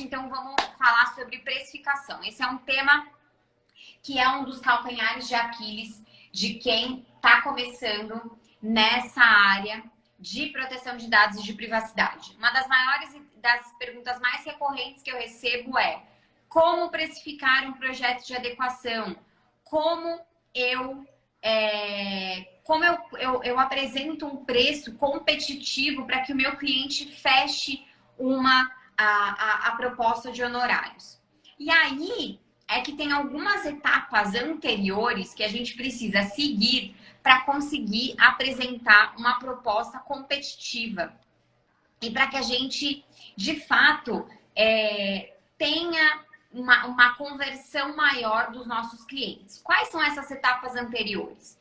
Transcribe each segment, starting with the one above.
podcast, então vamos falar sobre precificação. Esse é um tema que é um dos calcanhares de Aquiles de quem está começando nessa área de proteção de dados e de privacidade. Uma das perguntas mais recorrentes que eu recebo é: como precificar um projeto de adequação? Como eu apresento um preço competitivo para que o meu cliente feche a proposta de honorários? E aí é que tem algumas etapas anteriores que a gente precisa seguir para conseguir apresentar uma proposta competitiva e para que a gente, de fato, tenha uma conversão maior dos nossos clientes. Quais são essas etapas anteriores?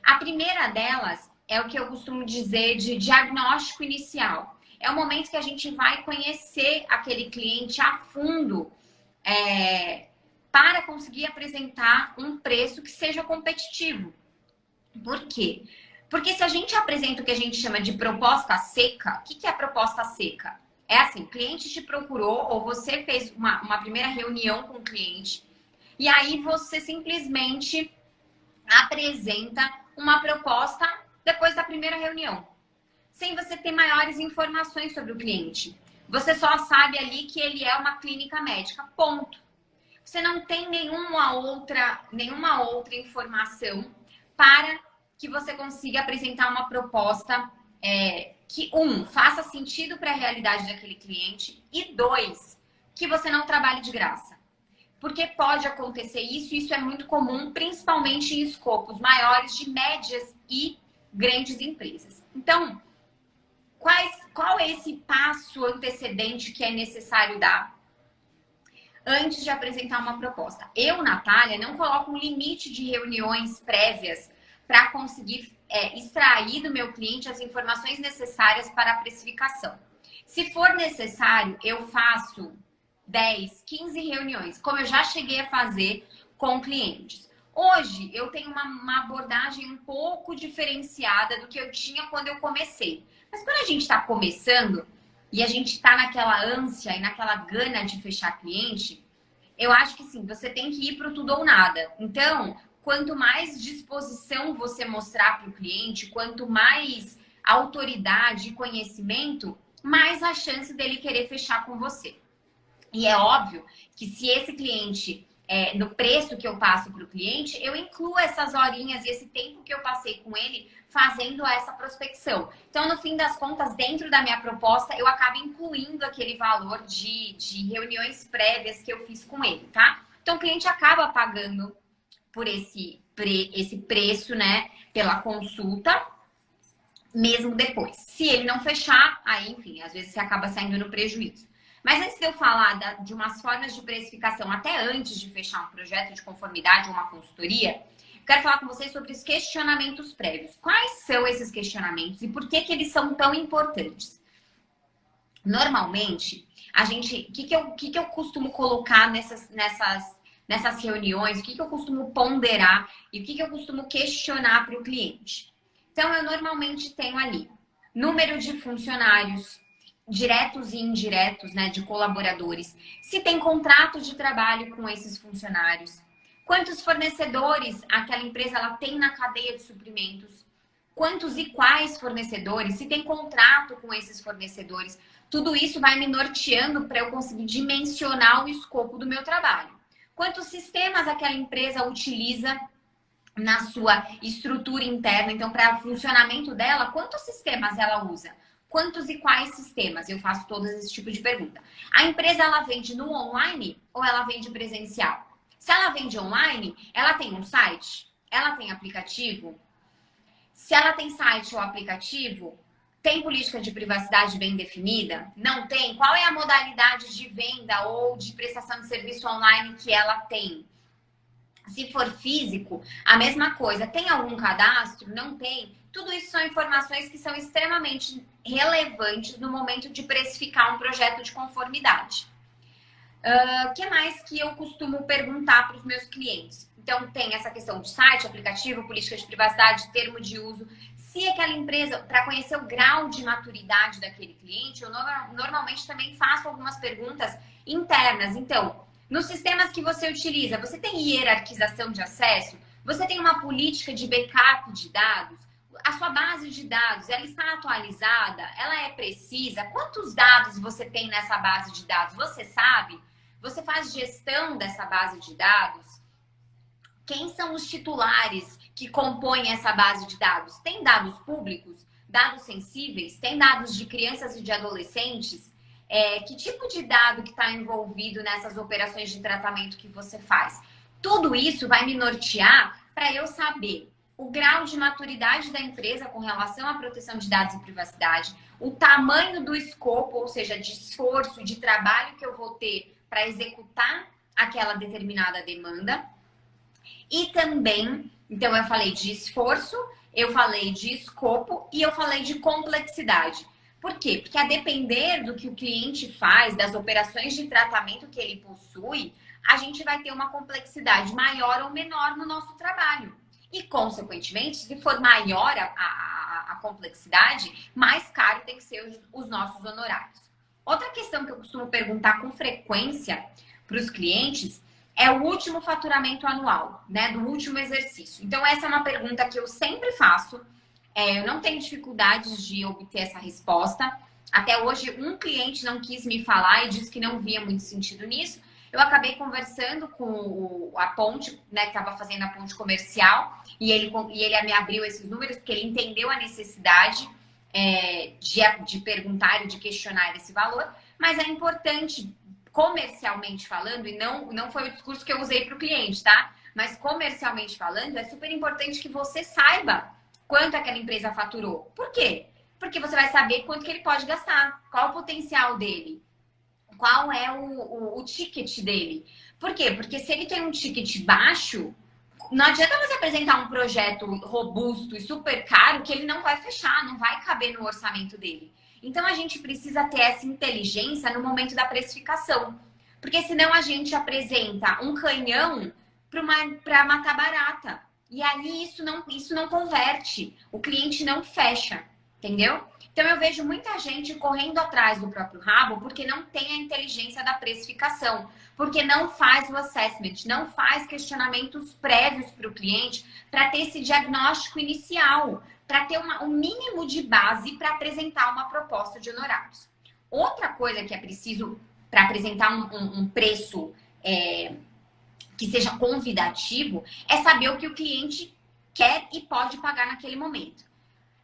A primeira delas é o que eu costumo dizer de diagnóstico inicial. É o momento que a gente vai conhecer aquele cliente a fundo para conseguir apresentar um preço que seja competitivo. Por quê? Porque se a gente apresenta o que a gente chama de proposta seca, o que é proposta seca? É assim, o cliente te procurou ou você fez uma primeira reunião com o cliente e aí você simplesmente apresenta uma proposta depois da primeira reunião, sem você ter maiores informações sobre o cliente. Você só sabe ali que ele é uma clínica médica, ponto. Você não tem nenhuma outra informação para que você consiga apresentar uma proposta que, faça sentido para a realidade daquele cliente e, 2, que você não trabalhe de graça. Porque pode acontecer isso é muito comum, principalmente em escopos maiores de médias e grandes empresas. Então, qual é esse passo antecedente que é necessário dar antes de apresentar uma proposta? Eu, Natália, não coloco um limite de reuniões prévias para conseguir extrair do meu cliente as informações necessárias para a precificação. Se for necessário, eu faço 10, 15 reuniões, como eu já cheguei a fazer com clientes. Hoje, eu tenho uma abordagem um pouco diferenciada do que eu tinha quando eu comecei. Mas quando a gente está começando e a gente está naquela ânsia e naquela gana de fechar cliente, eu acho que sim, você tem que ir para o tudo ou nada. Então, quanto mais disposição você mostrar para o cliente, quanto mais autoridade e conhecimento, mais a chance dele querer fechar com você. E é óbvio que se esse cliente, no preço que eu passo para o cliente, eu incluo essas horinhas e esse tempo que eu passei com ele fazendo essa prospecção. Então, no fim das contas, dentro da minha proposta, eu acabo incluindo aquele valor de reuniões prévias que eu fiz com ele, tá? Então, o cliente acaba pagando por esse preço, né, pela consulta, mesmo depois. Se ele não fechar, aí, enfim, às vezes você acaba saindo no prejuízo. Mas antes de eu falar de umas formas de precificação, até antes de fechar um projeto de conformidade ou uma consultoria, quero falar com vocês sobre os questionamentos prévios. Quais são esses questionamentos e por que eles são tão importantes? Normalmente, o que eu costumo colocar nessas reuniões, o que eu costumo ponderar e o que eu costumo questionar para o cliente? Então, eu normalmente tenho ali número de funcionários, diretos e indiretos, né, de colaboradores, se tem contrato de trabalho com esses funcionários, quantos fornecedores aquela empresa ela tem na cadeia de suprimentos, quantos e quais fornecedores, se tem contrato com esses fornecedores. Tudo isso vai me norteando para eu conseguir dimensionar o escopo do meu trabalho. Quantos sistemas aquela empresa utiliza na sua estrutura interna? Então, para o funcionamento dela, quantos sistemas ela usa? Quantos e quais sistemas? Eu faço todos esse tipo de pergunta. A empresa, ela vende no online ou ela vende presencial? Se ela vende online, ela tem um site? Ela tem aplicativo? Se ela tem site ou aplicativo, tem política de privacidade bem definida? Não tem? Qual é a modalidade de venda ou de prestação de serviço online que ela tem? Se for físico, a mesma coisa. Tem algum cadastro? Não tem? Tudo isso são informações que são extremamente relevantes no momento de precificar um projeto de conformidade. O que mais que eu costumo perguntar para os meus clientes? Então, tem essa questão de site, aplicativo, política de privacidade, termo de uso. Se aquela empresa, para conhecer o grau de maturidade daquele cliente, eu normalmente também faço algumas perguntas internas. Então, nos sistemas que você utiliza, você tem hierarquização de acesso? Você tem uma política de backup de dados? A sua base de dados, ela está atualizada? Ela é precisa? Quantos dados você tem nessa base de dados? Você sabe? Você faz gestão dessa base de dados? Quem são os titulares que compõem essa base de dados? Tem dados públicos? Dados sensíveis? Tem dados de crianças e de adolescentes? Que tipo de dado que está envolvido nessas operações de tratamento que você faz? Tudo isso vai me nortear para eu saber o grau de maturidade da empresa com relação à proteção de dados e privacidade, o tamanho do escopo, ou seja, de esforço, de trabalho que eu vou ter para executar aquela determinada demanda. E também, então eu falei de esforço, eu falei de escopo e eu falei de complexidade. Por quê? Porque a depender do que o cliente faz, das operações de tratamento que ele possui, a gente vai ter uma complexidade maior ou menor no nosso trabalho. E, consequentemente, se for maior a complexidade, mais caro tem que ser os nossos honorários. Outra questão que eu costumo perguntar com frequência para os clientes é o último faturamento anual, né? Do último exercício. Então, essa é uma pergunta que eu sempre faço. Eu não tenho dificuldades de obter essa resposta. Até hoje, um cliente não quis me falar e disse que não via muito sentido nisso. Eu acabei conversando com a ponte, né, que estava fazendo a ponte comercial, e ele me abriu esses números, porque ele entendeu a necessidade de perguntar e de questionar esse valor, mas é importante, comercialmente falando, e não foi o discurso que eu usei para o cliente, tá? Mas comercialmente falando, é super importante que você saiba quanto aquela empresa faturou. Por quê? Porque você vai saber quanto que ele pode gastar, qual o potencial dele. Qual é o ticket dele? Por quê? Porque se ele tem um ticket baixo, não adianta você apresentar um projeto robusto e super caro que ele não vai fechar, não vai caber no orçamento dele. Então a gente precisa ter essa inteligência no momento da precificação. Porque senão a gente apresenta um canhão para matar barata. E aí isso não converte. O cliente não fecha. Entendeu? Então eu vejo muita gente correndo atrás do próprio rabo porque não tem a inteligência da precificação, porque não faz o assessment, não faz questionamentos prévios para o cliente para ter esse diagnóstico inicial, para ter um mínimo de base para apresentar uma proposta de honorários. Outra coisa que é preciso para apresentar um preço que seja convidativo é saber o que o cliente quer e pode pagar naquele momento.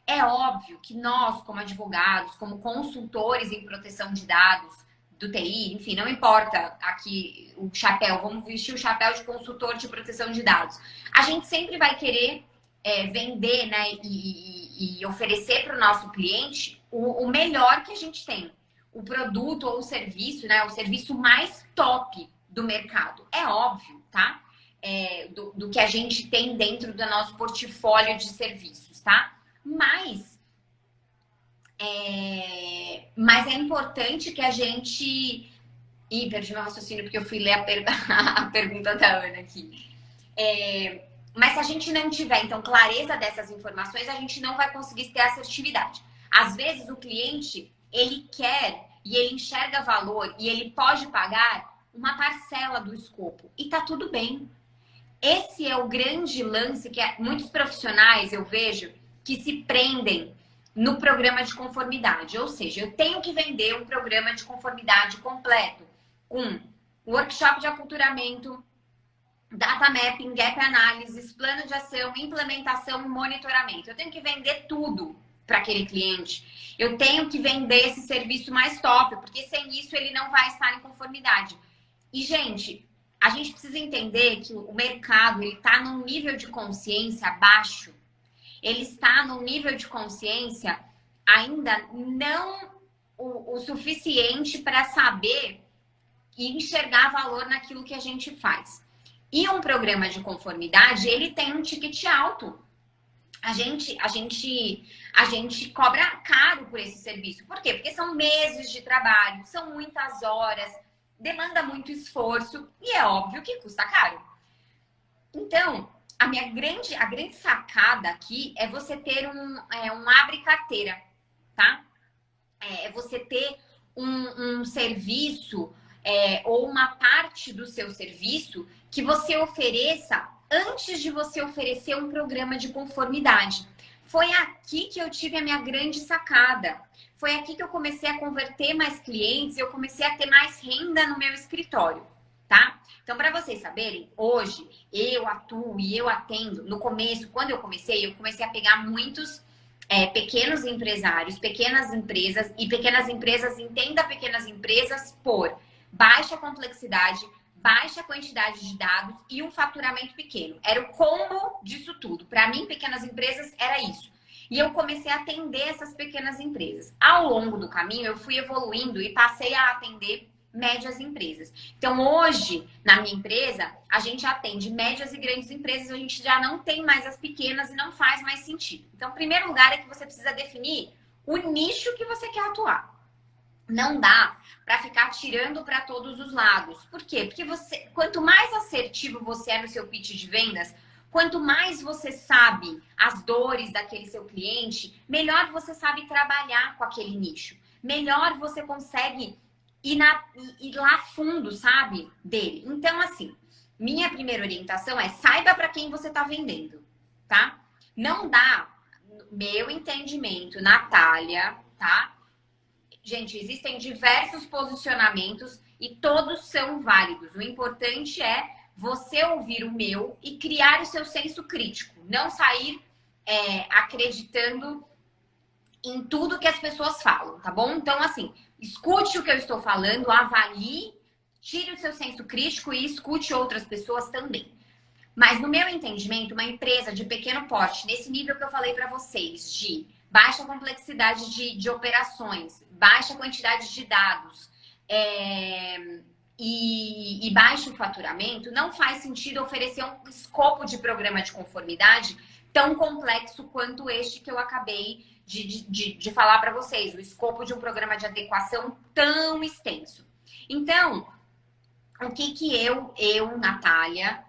É óbvio que nós, como advogados, como consultores em proteção de dados do TI, enfim, não importa aqui o chapéu, vamos vestir o chapéu de consultor de proteção de dados. A gente sempre vai querer vender, né, e oferecer para o nosso cliente o melhor que a gente tem. O produto ou o serviço, né, o serviço mais top do mercado. É óbvio, tá? Do que a gente tem dentro do nosso portfólio de serviços, tá? Mas é importante que a gente... Ih, perdi meu raciocínio porque eu fui ler a pergunta da Ana aqui. Mas se a gente não tiver, então, clareza dessas informações, a gente não vai conseguir ter assertividade. Às vezes, o cliente, ele quer e ele enxerga valor e ele pode pagar uma parcela do escopo. E tá tudo bem. Esse é o grande lance que muitos profissionais, eu vejo, que se prendem no programa de conformidade. Ou seja, eu tenho que vender um programa de conformidade completo com workshop de aculturamento, data mapping, gap analysis, plano de ação, implementação e monitoramento. Eu tenho que vender tudo para aquele cliente. Eu tenho que vender esse serviço mais top, porque sem isso ele não vai estar em conformidade. E, gente, a gente precisa entender que o mercado está num nível de consciência baixo. Ele está num nível de consciência ainda não o suficiente para saber e enxergar valor naquilo que a gente faz. E um programa de conformidade, ele tem um ticket alto. A gente cobra caro por esse serviço. Por quê? Porque são meses de trabalho, são muitas horas, demanda muito esforço e é óbvio que custa caro. Então, a grande sacada aqui é você ter um abre carteira, tá? É você ter um serviço ou uma parte do seu serviço que você ofereça antes de você oferecer um programa de conformidade. Foi aqui que eu tive a minha grande sacada. Foi aqui que eu comecei a converter mais clientes, eu comecei a ter mais renda no meu escritório, tá? Então, para vocês saberem, hoje eu atuo e eu atendo. No começo, quando eu comecei a pegar muitos pequenos empresários, pequenas empresas, e pequenas empresas, entenda pequenas empresas por baixa complexidade, baixa quantidade de dados e um faturamento pequeno. Era o combo disso tudo. Para mim, pequenas empresas era isso. E eu comecei a atender essas pequenas empresas. Ao longo do caminho, eu fui evoluindo e passei a atender médias empresas. Então, hoje, na minha empresa, a gente atende médias e grandes empresas, a gente já não tem mais as pequenas e não faz mais sentido. Então, o primeiro lugar é que você precisa definir o nicho que você quer atuar. Não dá para ficar tirando para todos os lados. Por quê? Porque quanto mais assertivo você é no seu pitch de vendas, quanto mais você sabe as dores daquele seu cliente, melhor você sabe trabalhar com aquele nicho. Melhor você consegue ir lá fundo, sabe? Dele. Então, assim, minha primeira orientação é saiba para quem você está vendendo, tá? Não dá, meu entendimento, Natália, tá? Gente, existem diversos posicionamentos e todos são válidos. O importante é você ouvir o meu e criar o seu senso crítico. Não sair acreditando em tudo que as pessoas falam, tá bom? Então, assim, escute o que eu estou falando, avalie, tire o seu senso crítico e escute outras pessoas também. Mas, no meu entendimento, uma empresa de pequeno porte, nesse nível que eu falei para vocês, de baixa complexidade de operações, baixa quantidade de dados e baixo faturamento, não faz sentido oferecer um escopo de programa de conformidade tão complexo quanto este que eu acabei de falar para vocês, o escopo de um programa de adequação tão extenso. Então, o que eu, Natália,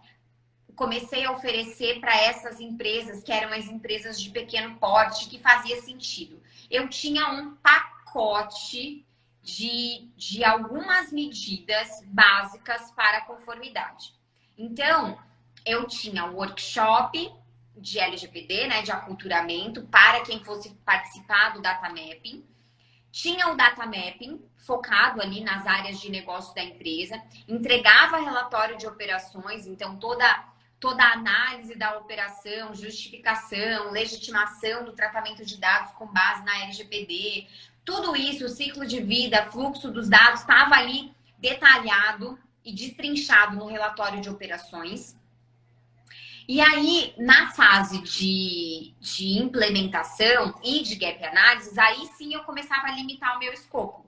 comecei a oferecer para essas empresas, que eram as empresas de pequeno porte, que fazia sentido? Eu tinha um pacote de algumas medidas básicas para a conformidade. Então, eu tinha o workshop de LGPD, né, de aculturamento, para quem fosse participar do data mapping. Tinha o data mapping focado ali nas áreas de negócio da empresa, entregava relatório de operações, então toda a análise da operação, justificação, legitimação do tratamento de dados com base na LGPD, tudo isso, o ciclo de vida, fluxo dos dados, estava ali detalhado e destrinchado no relatório de operações. E aí, na fase de implementação e de gap analysis, aí sim eu começava a limitar o meu escopo.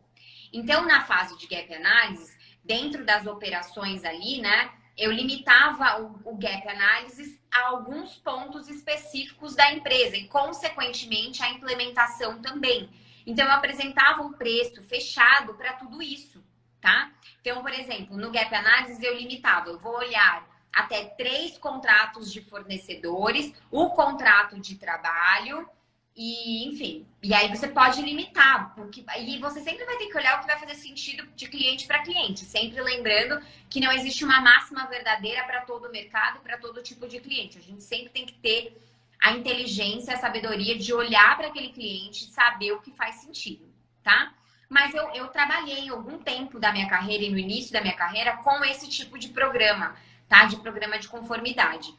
Então, na fase de gap analysis, dentro das operações ali, né, eu limitava o gap analysis a alguns pontos específicos da empresa e, consequentemente, a implementação também. Então, eu apresentava um preço fechado para tudo isso, tá? Então, por exemplo, no gap analysis eu limitava, eu vou olhar até 3 contratos de fornecedores, o contrato de trabalho e, enfim. E aí você pode limitar, porque e você sempre vai ter que olhar o que vai fazer sentido de cliente para cliente, sempre lembrando que não existe uma máxima verdadeira para todo o mercado e para todo tipo de cliente. A gente sempre tem que ter a inteligência, a sabedoria de olhar para aquele cliente e saber o que faz sentido, tá? Mas eu trabalhei algum tempo da minha carreira e no início da minha carreira com esse tipo de programa, tá? De programa de conformidade.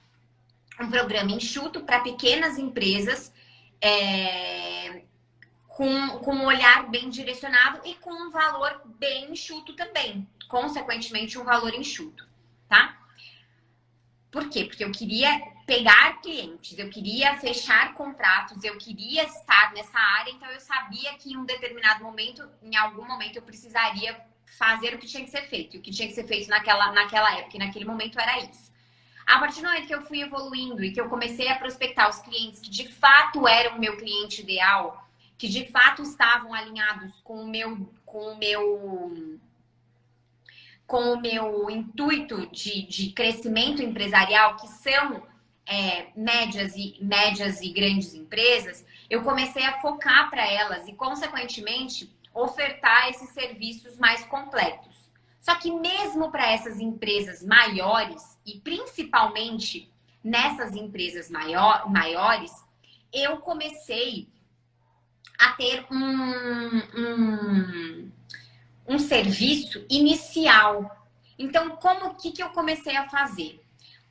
Um programa enxuto para pequenas empresas, com um olhar bem direcionado e com um valor bem enxuto também. Consequentemente, um valor enxuto, tá? Por quê? Porque eu queria pegar clientes, eu queria fechar contratos, eu queria estar nessa área, então eu sabia que em um determinado momento, em algum momento, eu precisaria fazer o que tinha que ser feito. E o que tinha que ser feito naquela época e naquele momento era isso. A partir do momento que eu fui evoluindo e que eu comecei a prospectar os clientes que de fato eram o meu cliente ideal, que de fato estavam alinhados com o meu intuito de crescimento empresarial, que são médias e grandes empresas, eu comecei a focar para elas e, consequentemente, ofertar esses serviços mais completos. Só que mesmo para essas empresas maiores, e principalmente nessas empresas maiores, eu comecei a ter um serviço inicial. Então, que eu comecei a fazer?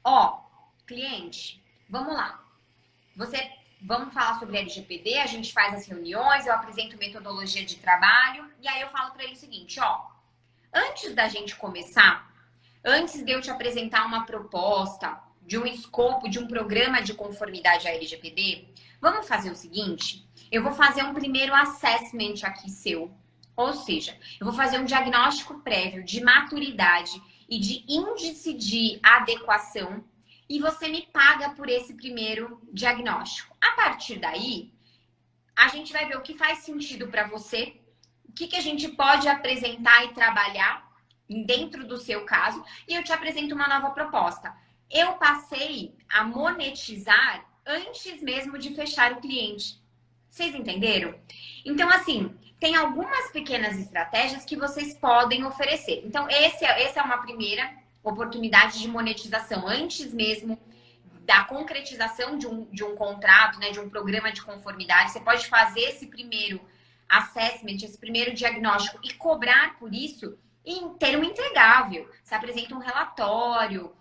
Ó, cliente, vamos lá. Vamos falar sobre LGPD, a gente faz as reuniões, eu apresento metodologia de trabalho, e aí eu falo para ele o seguinte, ó, antes da gente começar, antes de eu te apresentar uma proposta de um escopo, de um programa de conformidade à LGPD, vamos fazer o seguinte, eu vou fazer um primeiro assessment aqui seu, ou seja, eu vou fazer um diagnóstico prévio de maturidade e de índice de adequação e você me paga por esse primeiro diagnóstico. A partir daí, a gente vai ver o que faz sentido para você, o que a gente pode apresentar e trabalhar dentro do seu caso, e eu te apresento uma nova proposta. Eu passei a monetizar antes mesmo de fechar o cliente. Vocês entenderam? Então, assim, tem algumas pequenas estratégias que vocês podem oferecer. Então, essa é uma primeira oportunidade de monetização antes mesmo da concretização de um contrato, né, de um programa de conformidade. Você pode fazer esse primeiro assessment, esse primeiro diagnóstico e cobrar por isso em termo entregável. Você apresenta um relatório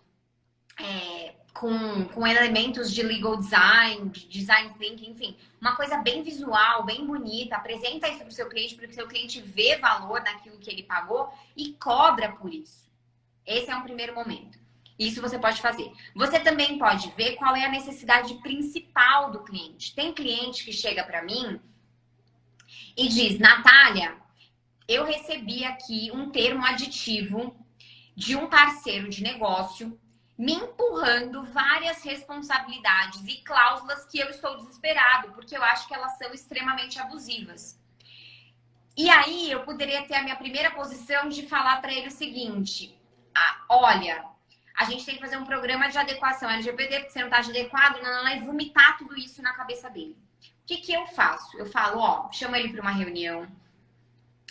com elementos de legal design, de design thinking, enfim, uma coisa bem visual, bem bonita. Apresenta isso para o seu cliente, para que o seu cliente vê valor naquilo que ele pagou e cobra por isso. Esse é um primeiro momento. Isso você pode fazer. Você também pode ver qual é a necessidade principal do cliente. Tem cliente que chega para mim e diz, Natália, eu recebi aqui um termo aditivo de um parceiro de negócio me empurrando várias responsabilidades e cláusulas que eu estou desesperado, porque eu acho que elas são extremamente abusivas. E aí eu poderia ter a minha primeira posição de falar para ele o seguinte, olha, a gente tem que fazer um programa de adequação LGBT, porque você não está adequado, e vomitar tudo isso na cabeça dele. O que eu faço? Eu falo, ó, chamo ele para uma reunião.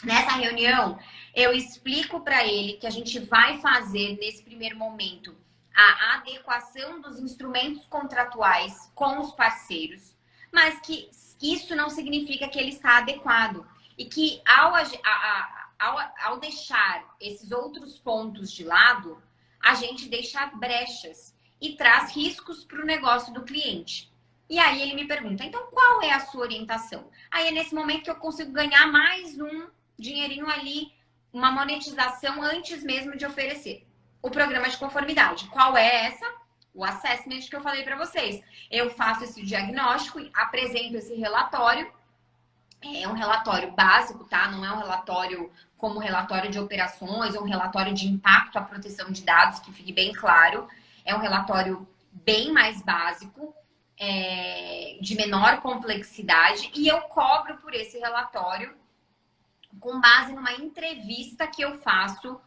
Nessa reunião, eu explico para ele que a gente vai fazer, nesse primeiro momento, a adequação dos instrumentos contratuais com os parceiros, mas que isso não significa que ele está adequado. E que ao deixar esses outros pontos de lado, a gente deixa brechas e traz riscos para o negócio do cliente. E aí ele me pergunta, então qual é a sua orientação? Aí é nesse momento que eu consigo ganhar mais um dinheirinho ali, uma monetização antes mesmo de oferecer o programa de conformidade. Qual é essa? O assessment que eu falei para vocês. Eu faço esse diagnóstico, apresento esse relatório. É um relatório básico, tá? Não é um relatório como relatório de operações ou um relatório de impacto à proteção de dados, que fique bem claro. É um relatório bem mais básico, de menor complexidade, e eu cobro por esse relatório com base numa entrevista que eu faço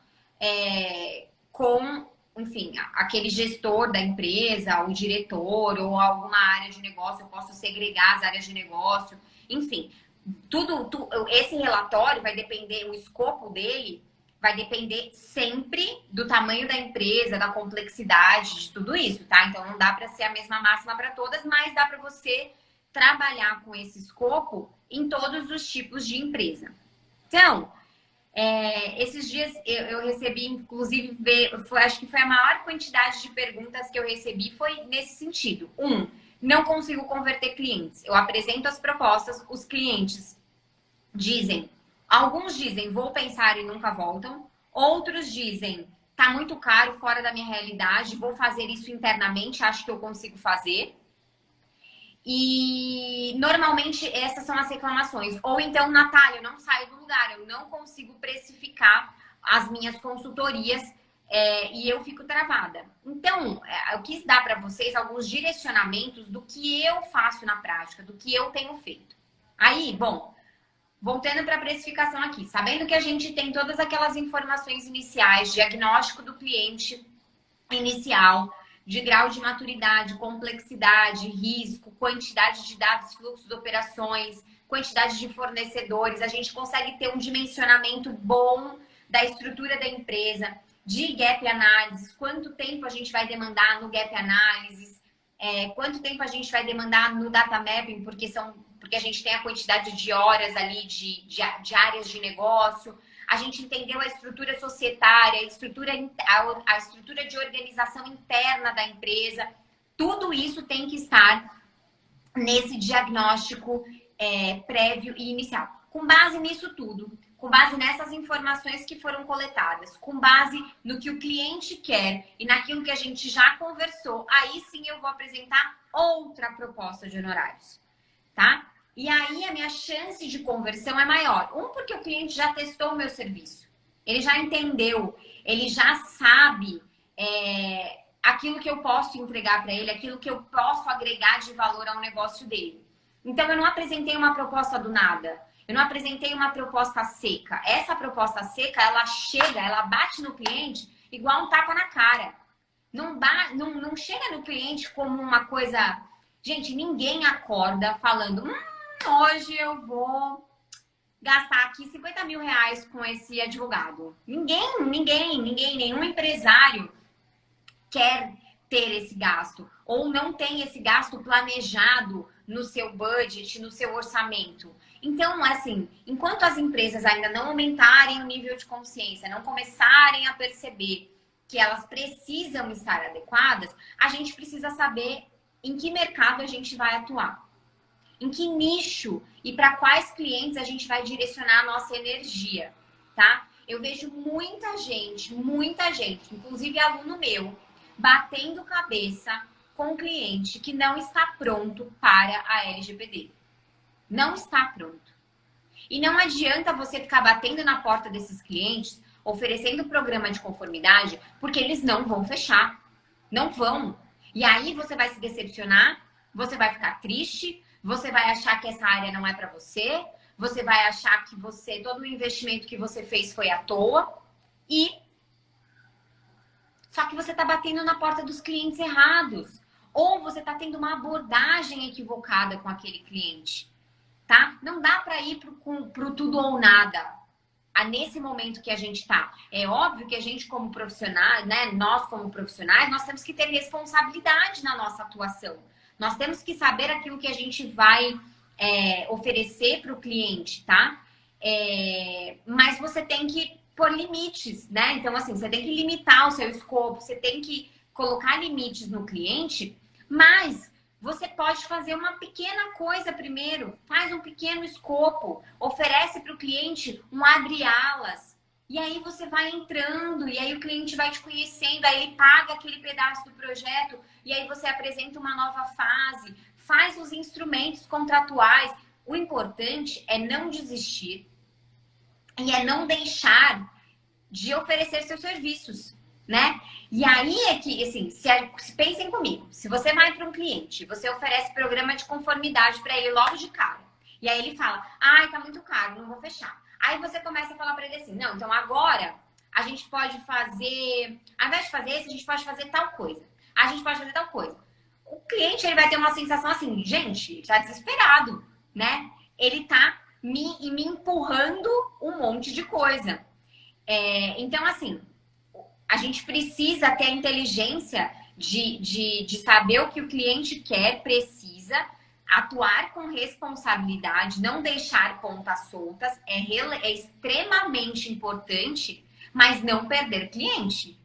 com, enfim, aquele gestor da empresa, o diretor ou alguma área de negócio. Eu posso segregar as áreas de negócio, enfim. Esse relatório vai depender, o escopo dele vai depender sempre do tamanho da empresa, da complexidade, de tudo isso, tá? Então não dá para ser a mesma máxima para todas, mas dá para você trabalhar com esse escopo em todos os tipos de empresa. Então, esses dias eu recebi, inclusive, acho que foi a maior quantidade de perguntas que eu recebi foi nesse sentido. Não consigo converter clientes. Eu apresento as propostas, os clientes alguns dizem, vou pensar e nunca voltam. Outros dizem, tá muito caro, fora da minha realidade, vou fazer isso internamente, acho que eu consigo fazer. E normalmente essas são as reclamações. Ou então, Natália, eu não saio do lugar, eu não consigo precificar as minhas consultorias e eu fico travada. Então, eu quis dar para vocês alguns direcionamentos do que eu faço na prática, do que eu tenho feito. Aí, bom, voltando para a precificação aqui, sabendo que a gente tem todas aquelas informações iniciais, diagnóstico do cliente inicial, de grau de maturidade, complexidade, risco, quantidade de dados, fluxos, operações, quantidade de fornecedores, a gente consegue ter um dimensionamento bom da estrutura da empresa, de gap analysis, quanto tempo a gente vai demandar no gap analysis, quanto tempo a gente vai demandar no data mapping, porque a gente tem a quantidade de horas ali de áreas de negócio. A gente entendeu a estrutura societária, a estrutura de organização interna da empresa. Tudo isso tem que estar nesse diagnóstico prévio e inicial. Com base nisso tudo, com base nessas informações que foram coletadas, com base no que o cliente quer e naquilo que a gente já conversou, aí sim eu vou apresentar outra proposta de honorários, tá? E aí a minha chance de conversão é maior. Porque o cliente já testou o meu serviço. Ele já entendeu, ele já sabe aquilo que eu posso entregar para ele, aquilo que eu posso agregar de valor ao negócio dele. Então, eu não apresentei uma proposta do nada. Eu não apresentei uma proposta seca. Essa proposta seca, ela bate no cliente igual um tapa na cara. Não chega no cliente como uma coisa... Gente, ninguém acorda falando, hoje eu vou gastar aqui 50 mil reais com esse advogado. Nenhum empresário quer ter esse gasto ou não tem esse gasto planejado no seu budget, no seu orçamento. Então, assim, enquanto as empresas ainda não aumentarem o nível de consciência, não começarem a perceber que elas precisam estar adequadas, a gente precisa saber em que mercado a gente vai atuar. Em que nicho e para quais clientes a gente vai direcionar a nossa energia, tá? Eu vejo muita gente, inclusive aluno meu, batendo cabeça com um cliente que não está pronto para a LGPD. Não está pronto. E não adianta você ficar batendo na porta desses clientes, oferecendo programa de conformidade, porque eles não vão fechar. Não vão. E aí você vai se decepcionar, você vai ficar triste, você vai achar que essa área não é para você, você vai achar que todo o investimento que você fez foi à toa, só que você está batendo na porta dos clientes errados. Ou você está tendo uma abordagem equivocada com aquele cliente, tá? Não dá para ir pro tudo ou nada. Nesse momento que a gente está. É óbvio que a gente como profissionais, né? Nós como profissionais, nós temos que ter responsabilidade na nossa atuação. Nós temos que saber aquilo que a gente vai oferecer para o cliente, tá? Mas você tem que pôr limites, né? Então, assim, você tem que limitar o seu escopo, você tem que colocar limites no cliente, mas você pode fazer uma pequena coisa primeiro, faz um pequeno escopo, oferece para o cliente um abre-alas, e aí você vai entrando, e aí o cliente vai te conhecendo, aí ele paga aquele pedaço do projeto, e aí você apresenta uma nova fase, faz os instrumentos contratuais. O importante é não desistir e é não deixar de oferecer seus serviços, né? E aí é que, assim, pensem comigo, se você vai para um cliente, você oferece programa de conformidade para ele logo de cara, e aí ele fala, ai, tá muito caro, não vou fechar. Aí você começa a falar para ele assim, não, então agora a gente pode fazer, ao invés de fazer isso, a gente pode fazer tal coisa. A gente pode fazer tal coisa. O cliente, ele vai ter uma sensação assim, gente, ele tá desesperado, né? Ele tá me empurrando um monte de coisa. Então, assim, a gente precisa ter a inteligência de saber o que o cliente quer, precisa, atuar com responsabilidade, não deixar pontas soltas, é extremamente importante, mas não perder cliente.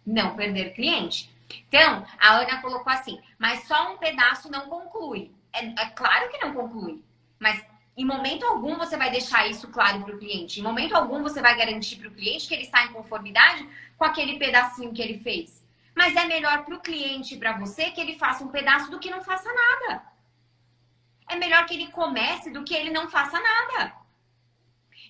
Não perder cliente. Então, a Ana colocou assim, mas só um pedaço não conclui. É claro que não conclui, mas em momento algum você vai deixar isso claro para o cliente. Em momento algum você vai garantir para o cliente que ele está em conformidade com aquele pedacinho que ele fez. Mas é melhor para o cliente e para você que ele faça um pedaço do que não faça nada. É melhor que ele comece do que ele não faça nada.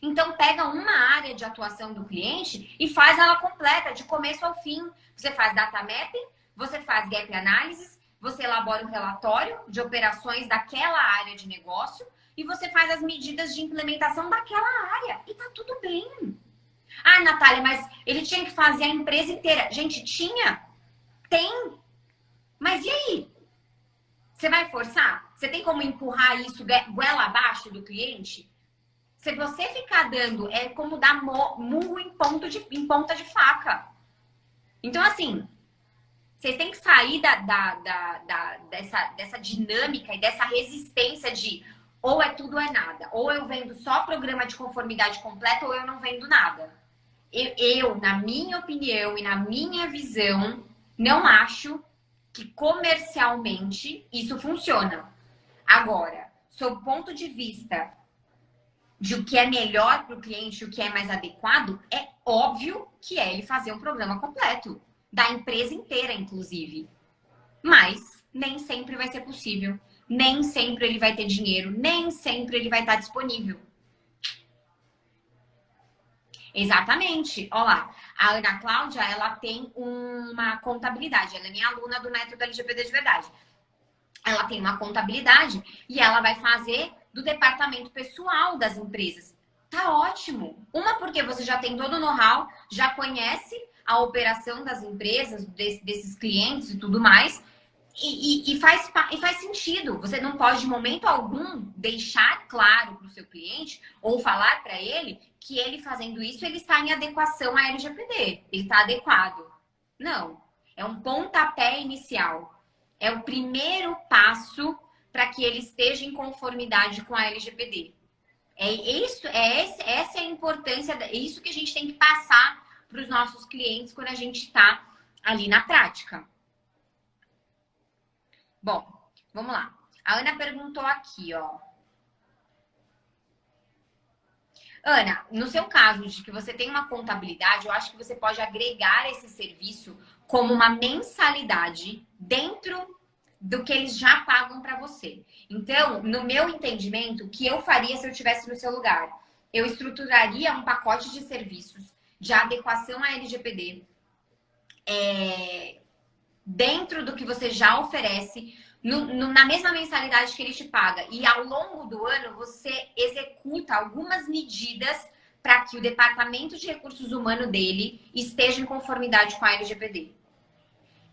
Então, pega uma área de atuação do cliente e faz ela completa, de começo ao fim. Você faz data mapping, você faz gap analysis, você elabora um relatório de operações daquela área de negócio e você faz as medidas de implementação daquela área. E tá tudo bem. Ah, Natália, mas ele tinha que fazer a empresa inteira. Gente, tinha. Tem. Mas e aí? Você vai forçar? Você tem como empurrar isso goela abaixo do cliente? Se você ficar dando, é como dar murro em ponta de faca. Então, assim, vocês têm que sair dessa dinâmica e dessa resistência de ou é tudo ou é nada. Ou eu vendo só programa de conformidade completa ou eu não vendo nada. Na minha opinião e na minha visão, não acho que comercialmente isso funciona. Agora, sob o ponto de vista de o que é melhor para o cliente, o que é mais adequado, é óbvio que é ele fazer um programa completo, da empresa inteira, inclusive. Mas nem sempre vai ser possível, nem sempre ele vai ter dinheiro, nem sempre ele vai estar disponível. Exatamente. Olha lá, a Ana Cláudia, ela tem uma contabilidade, ela é minha aluna do método LGPD de verdade. Ela tem uma contabilidade e ela vai fazer do departamento pessoal das empresas. Tá ótimo. Uma, porque você já tem todo o know-how, já conhece a operação das empresas, desses clientes e tudo mais. E faz sentido. Você não pode, de momento algum, deixar claro para o seu cliente ou falar para ele que ele fazendo isso, ele está em adequação à LGPD. Ele está adequado. Não. É um pontapé inicial. É o primeiro passo para que ele esteja em conformidade com a LGPD. Essa é a importância, é isso que a gente tem que passar para os nossos clientes quando a gente está ali na prática. Bom, vamos lá. A Ana perguntou aqui, ó. Ana, no seu caso de que você tem uma contabilidade, eu acho que você pode agregar esse serviço como uma mensalidade dentro do que eles já pagam para você. Então, no meu entendimento, o que eu faria se eu estivesse no seu lugar? Eu estruturaria um pacote de serviços de adequação à LGPD dentro do que você já oferece, na mesma mensalidade que ele te paga. E ao longo do ano, você executa algumas medidas para que o departamento de recursos humanos dele esteja em conformidade com a LGPD.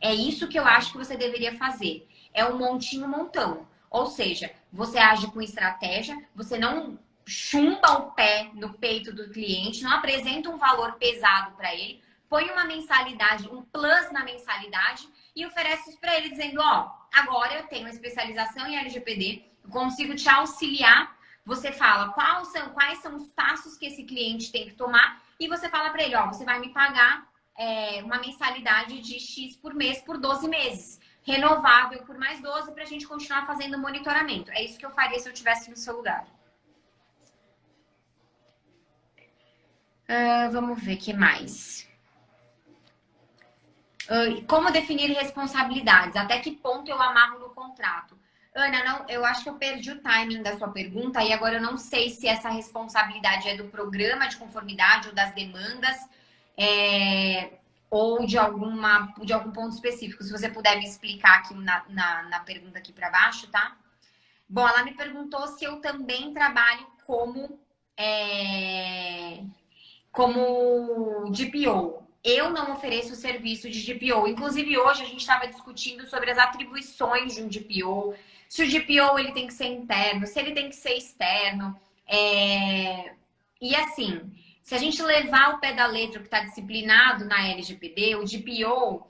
É isso que eu acho que você deveria fazer. É um montinho montão. Ou seja, você age com estratégia, você não chumba o pé no peito do cliente, não apresenta um valor pesado para ele, põe uma mensalidade, um plus na mensalidade e oferece isso para ele dizendo, ó, agora eu tenho especialização em LGPD, eu consigo te auxiliar. Você fala quais são os passos que esse cliente tem que tomar e você fala para ele, ó, você vai me pagar uma mensalidade de X por mês por 12 meses. Renovável por mais 12 para a gente continuar fazendo monitoramento. É isso que eu faria se eu estivesse no seu lugar. Vamos ver o que mais. Como definir responsabilidades? Até que ponto eu amarro no contrato? Ana, não, eu acho que eu perdi o timing da sua pergunta e agora eu não sei se essa responsabilidade é do programa de conformidade ou das demandas ou de algum ponto específico. Se você puder me explicar aqui na pergunta aqui para baixo, tá? Bom, ela me perguntou se eu também trabalho como DPO. Eu não ofereço serviço de DPO. Inclusive, hoje a gente estava discutindo sobre as atribuições de um DPO. Se o DPO ele tem que ser interno, se ele tem que ser externo. E assim, se a gente levar o pé da letra que está disciplinado na LGPD, o DPO,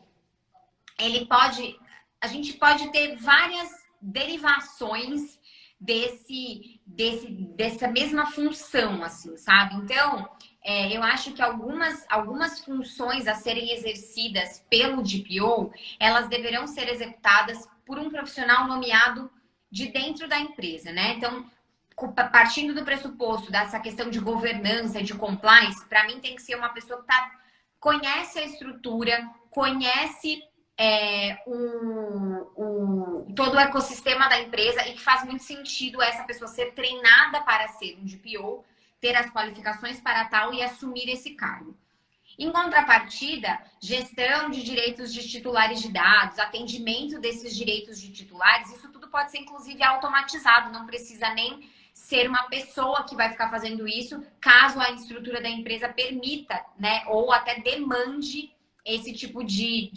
a gente pode ter várias derivações dessa mesma função, assim, sabe? Então, eu acho que algumas funções a serem exercidas pelo DPO, elas deverão ser executadas por um profissional nomeado de dentro da empresa, né? Então, partindo do pressuposto dessa questão de governança, de compliance, para mim tem que ser uma pessoa que conhece a estrutura, conhece todo o ecossistema da empresa e que faz muito sentido essa pessoa ser treinada para ser um DPO, ter as qualificações para tal e assumir esse cargo. Em contrapartida, gestão de direitos de titulares de dados, atendimento desses direitos de titulares, isso tudo pode ser inclusive automatizado, não precisa nem ser uma pessoa que vai ficar fazendo isso, caso a estrutura da empresa permita, né, ou até demande esse tipo de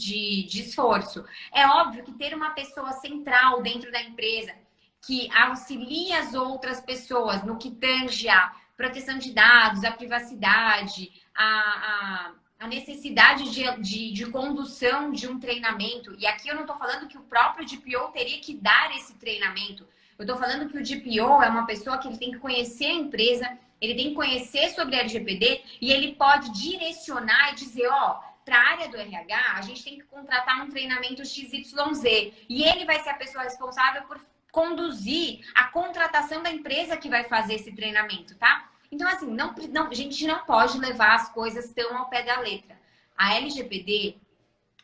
esforço. É óbvio que ter uma pessoa central dentro da empresa que auxilia as outras pessoas no que tange a proteção de dados, a privacidade, a necessidade de condução de um treinamento. E aqui eu não estou falando que o próprio DPO teria que dar esse treinamento. Eu estou falando que o DPO é uma pessoa que ele tem que conhecer a empresa, ele tem que conhecer sobre a LGPD e ele pode direcionar e dizer, ó, para a área do RH, a gente tem que contratar um treinamento XYZ. E ele vai ser a pessoa responsável por conduzir a contratação da empresa que vai fazer esse treinamento, tá? Então, assim, a gente não pode levar as coisas tão ao pé da letra. A LGPD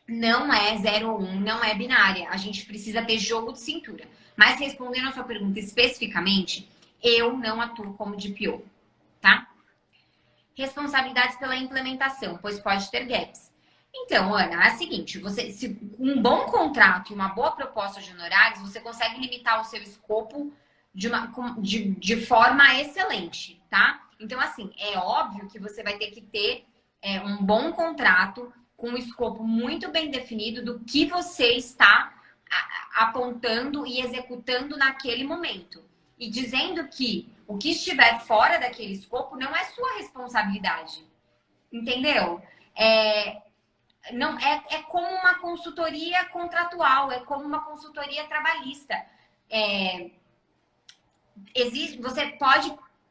não é 0 ou 1, não é binária. A gente precisa ter jogo de cintura. Mas respondendo a sua pergunta especificamente, eu não atuo como DPO, tá? Responsabilidades pela implementação, pois pode ter gaps. Então, Ana, é o seguinte, se um bom contrato e uma boa proposta de honorários, você consegue limitar o seu escopo de forma excelente, tá? Então, assim, é óbvio que você vai ter que ter um bom contrato com um escopo muito bem definido do que você está apontando e executando naquele momento. E dizendo que o que estiver fora daquele escopo não é sua responsabilidade. Entendeu? Não, é como uma consultoria contratual, é como uma consultoria trabalhista. Você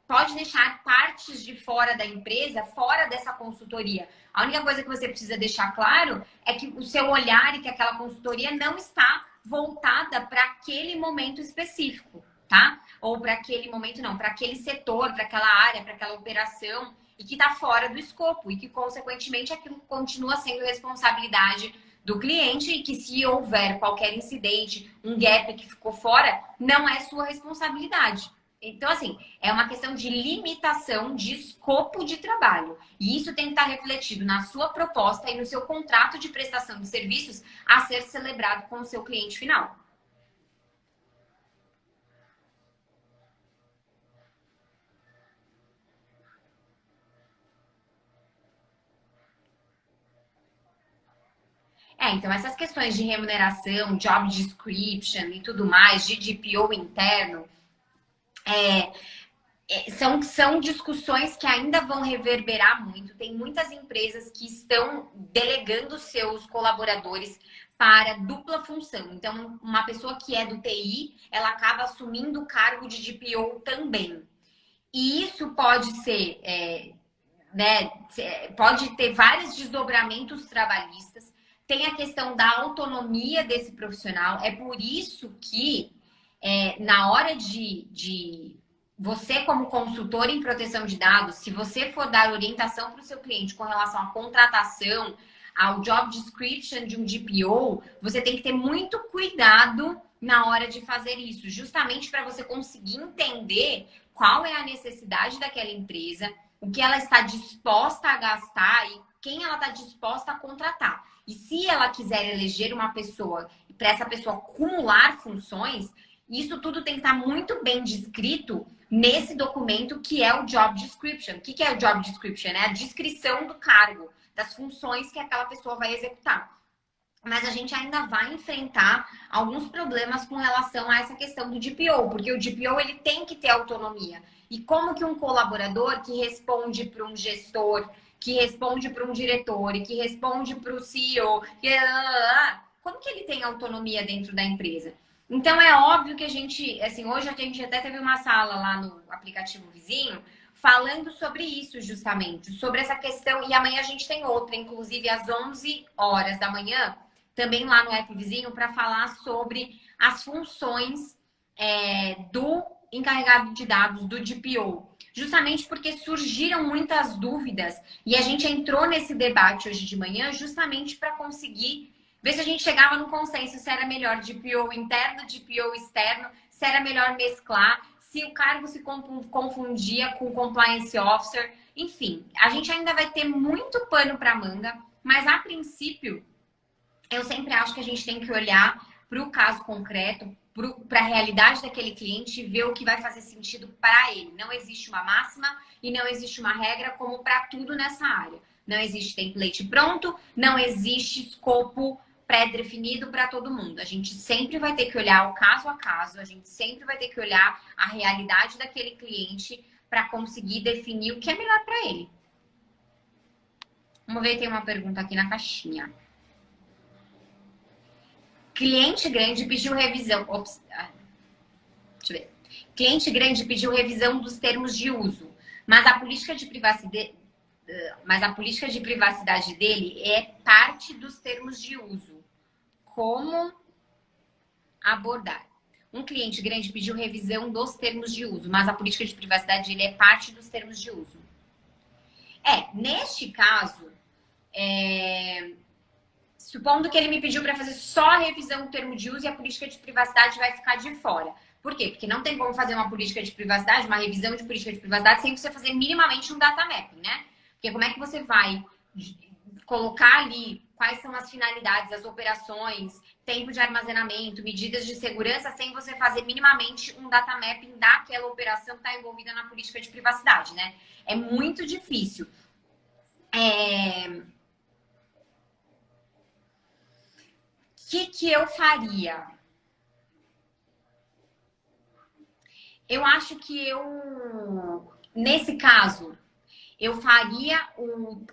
pode deixar partes de fora da empresa, fora dessa consultoria. A única coisa que você precisa deixar claro é que o seu olhar e que aquela consultoria não está voltada para aquele momento específico, tá? Ou para aquele momento, não, para aquele setor, para aquela área, para aquela operação, e que está fora do escopo, e que, consequentemente, aquilo continua sendo responsabilidade do cliente, e que se houver qualquer incidente, um gap que ficou fora, não é sua responsabilidade. Então, assim, é uma questão de limitação de escopo de trabalho. E isso tem que estar refletido na sua proposta e no seu contrato de prestação de serviços a ser celebrado com o seu cliente final. Então essas questões de remuneração, job description e tudo mais, de DPO interno, são discussões que ainda vão reverberar muito. Tem muitas empresas que estão delegando seus colaboradores para dupla função. Então, uma pessoa que é do TI, ela acaba assumindo o cargo de DPO também. E isso pode ser, pode ter vários desdobramentos trabalhistas. Tem a questão da autonomia desse profissional. É por isso que, na hora de você, como consultor em proteção de dados, se você for dar orientação para o seu cliente com relação à contratação, ao job description de um DPO, você tem que ter muito cuidado na hora de fazer isso, justamente para você conseguir entender qual é a necessidade daquela empresa, o que ela está disposta a gastar e quem ela está disposta a contratar. E se ela quiser eleger uma pessoa, para essa pessoa acumular funções, isso tudo tem que estar muito bem descrito nesse documento que é o Job Description. O que é o Job Description? É a descrição do cargo, das funções que aquela pessoa vai executar. Mas a gente ainda vai enfrentar alguns problemas com relação a essa questão do DPO, porque o DPO ele tem que ter autonomia. E como que um colaborador que responde para um gestor, que responde para um diretor e que responde para o CEO, como que ele tem autonomia dentro da empresa? Então, é óbvio que a gente, assim, hoje a gente até teve uma sala lá no aplicativo vizinho falando sobre isso justamente, sobre essa questão, e amanhã a gente tem outra, inclusive às 11 horas da manhã, também lá no app vizinho, para falar sobre as funções do encarregado de dados, do DPO. Justamente porque surgiram muitas dúvidas e a gente entrou nesse debate hoje de manhã justamente para conseguir ver se a gente chegava no consenso se era melhor DPO interno, DPO externo, se era melhor mesclar, se o cargo se confundia com Compliance Officer. Enfim, a gente ainda vai ter muito pano para manga, mas a princípio, eu sempre acho que a gente tem que olhar para o caso concreto, para a realidade daquele cliente e ver o que vai fazer sentido para ele. Não existe uma máxima e não existe uma regra como para tudo nessa área. Não existe template pronto, não existe escopo pré-definido para todo mundo. A gente sempre vai ter que olhar o caso a caso, a gente sempre vai ter que olhar a realidade daquele cliente para conseguir definir o que é melhor para ele. Vamos ver, tem uma pergunta aqui na caixinha. Cliente grande pediu revisão. Ops, deixa eu ver. Cliente grande pediu revisão dos termos de uso, mas a política de privacidade dele é parte dos termos de uso. Como abordar? Um cliente grande pediu revisão dos termos de uso, mas a política de privacidade dele é parte dos termos de uso. Neste caso, supondo que ele me pediu para fazer só a revisão do termo de uso e a política de privacidade vai ficar de fora. Por quê? Porque não tem como fazer uma política de privacidade, uma revisão de política de privacidade, sem você fazer minimamente um data mapping, né? Porque como é que você vai colocar ali quais são as finalidades, as operações, tempo de armazenamento, medidas de segurança, sem você fazer minimamente um data mapping daquela operação que está envolvida na política de privacidade, né? É muito difícil. O que eu faria? Eu acho que nesse caso, eu faria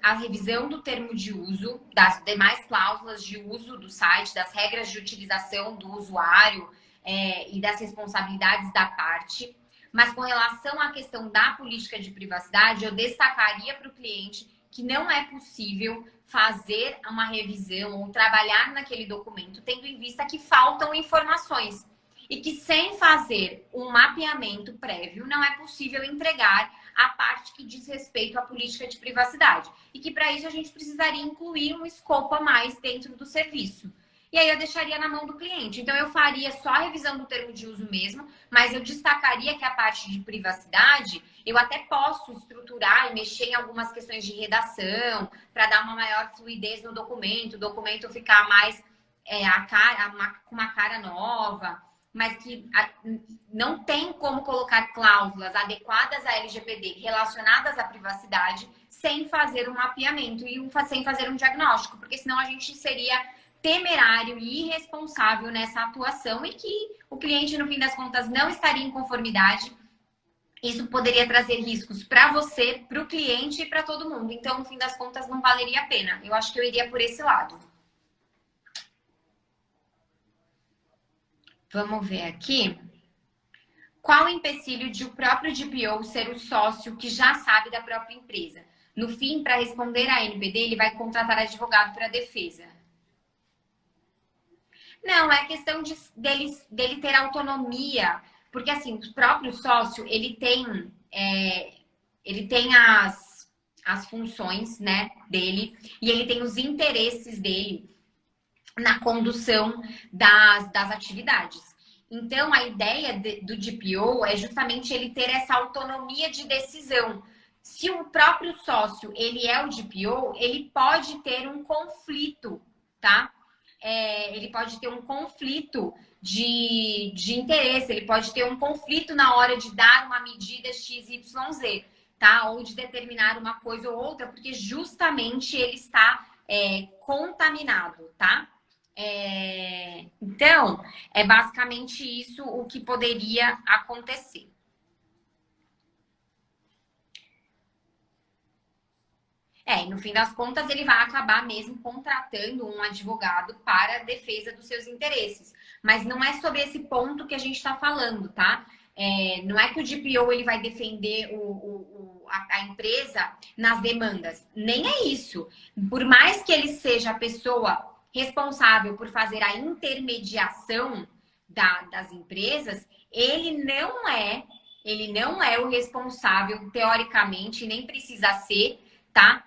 a revisão do termo de uso, das demais cláusulas de uso do site, das regras de utilização do usuário e das responsabilidades da parte. Mas com relação à questão da política de privacidade, eu destacaria para o cliente que não é possível fazer uma revisão ou trabalhar naquele documento, tendo em vista que faltam informações. E que sem fazer um mapeamento prévio, não é possível entregar a parte que diz respeito à política de privacidade. E que para isso a gente precisaria incluir um escopo a mais dentro do serviço. E aí eu deixaria na mão do cliente. Então eu faria só a revisão do termo de uso mesmo, mas eu destacaria que a parte de privacidade, eu até posso estruturar e mexer em algumas questões de redação, para dar uma maior fluidez no documento, o documento ficar mais com uma cara nova, mas que não tem como colocar cláusulas adequadas à LGPD relacionadas à privacidade sem fazer um mapeamento e sem fazer um diagnóstico, porque senão a gente seria temerário e irresponsável nessa atuação e que o cliente, no fim das contas, não estaria em conformidade. Isso poderia trazer riscos para você, para o cliente e para todo mundo. Então, no fim das contas, não valeria a pena. Eu acho que eu iria por esse lado. Vamos ver aqui. Qual o empecilho de o próprio DPO ser o sócio que já sabe da própria empresa? No fim, para responder à NPD, ele vai contratar advogado para a defesa. Não, é questão dele ter autonomia. Porque, assim, o próprio sócio, ele tem as funções, né, dele e ele tem os interesses dele na condução das atividades. Então, a ideia do DPO é justamente ele ter essa autonomia de decisão. Se o próprio sócio, ele é o DPO, ele pode ter um conflito, tá? Ele pode ter um conflito de interesse, ele pode ter um conflito na hora de dar uma medida XYZ, tá? Ou de determinar uma coisa ou outra, porque justamente ele está contaminado, tá? Então, é basicamente isso o que poderia acontecer. E no fim das contas, ele vai acabar mesmo contratando um advogado para a defesa dos seus interesses. Mas não é sobre esse ponto que a gente está falando, tá? Não é que o DPO ele vai defender a empresa nas demandas. Nem é isso. Por mais que ele seja a pessoa responsável por fazer a intermediação das empresas, ele não é o responsável, teoricamente, nem precisa ser, tá?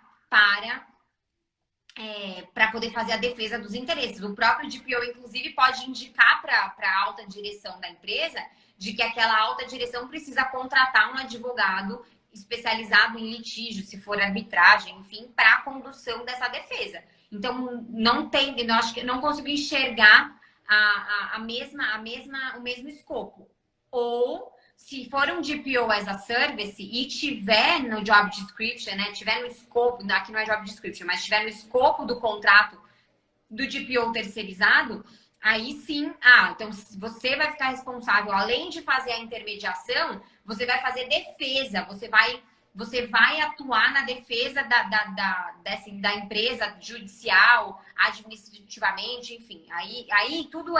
Para poder fazer a defesa dos interesses. O próprio DPO, inclusive, pode indicar para a alta direção da empresa de que aquela alta direção precisa contratar um advogado especializado em litígio, se for arbitragem, enfim, para a condução dessa defesa. Então, eu acho que não consigo enxergar o mesmo escopo. Ou, se for um DPO as a service e tiver no job description, né? Tiver no escopo, aqui não é job description, mas tiver no escopo do contrato do DPO terceirizado, aí sim, então você vai ficar responsável, além de fazer a intermediação, você vai fazer defesa, você vai atuar na defesa da empresa judicial, administrativamente, enfim. Aí tudo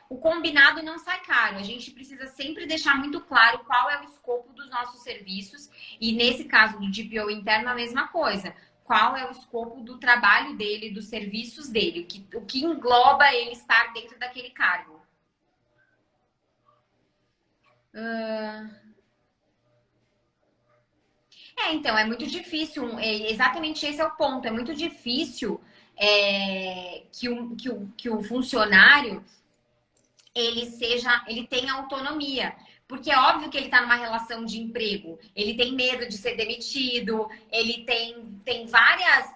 o combinado não sai caro. A gente precisa sempre deixar muito claro qual é o escopo dos nossos serviços. E nesse caso do DPO interno, a mesma coisa. Qual é o escopo do trabalho dele, dos serviços dele, o que engloba ele estar dentro daquele cargo. Então, é muito difícil, exatamente esse é o ponto, é muito difícil que o funcionário ele tenha autonomia. Porque é óbvio que ele está numa relação de emprego, ele tem medo de ser demitido, ele tem várias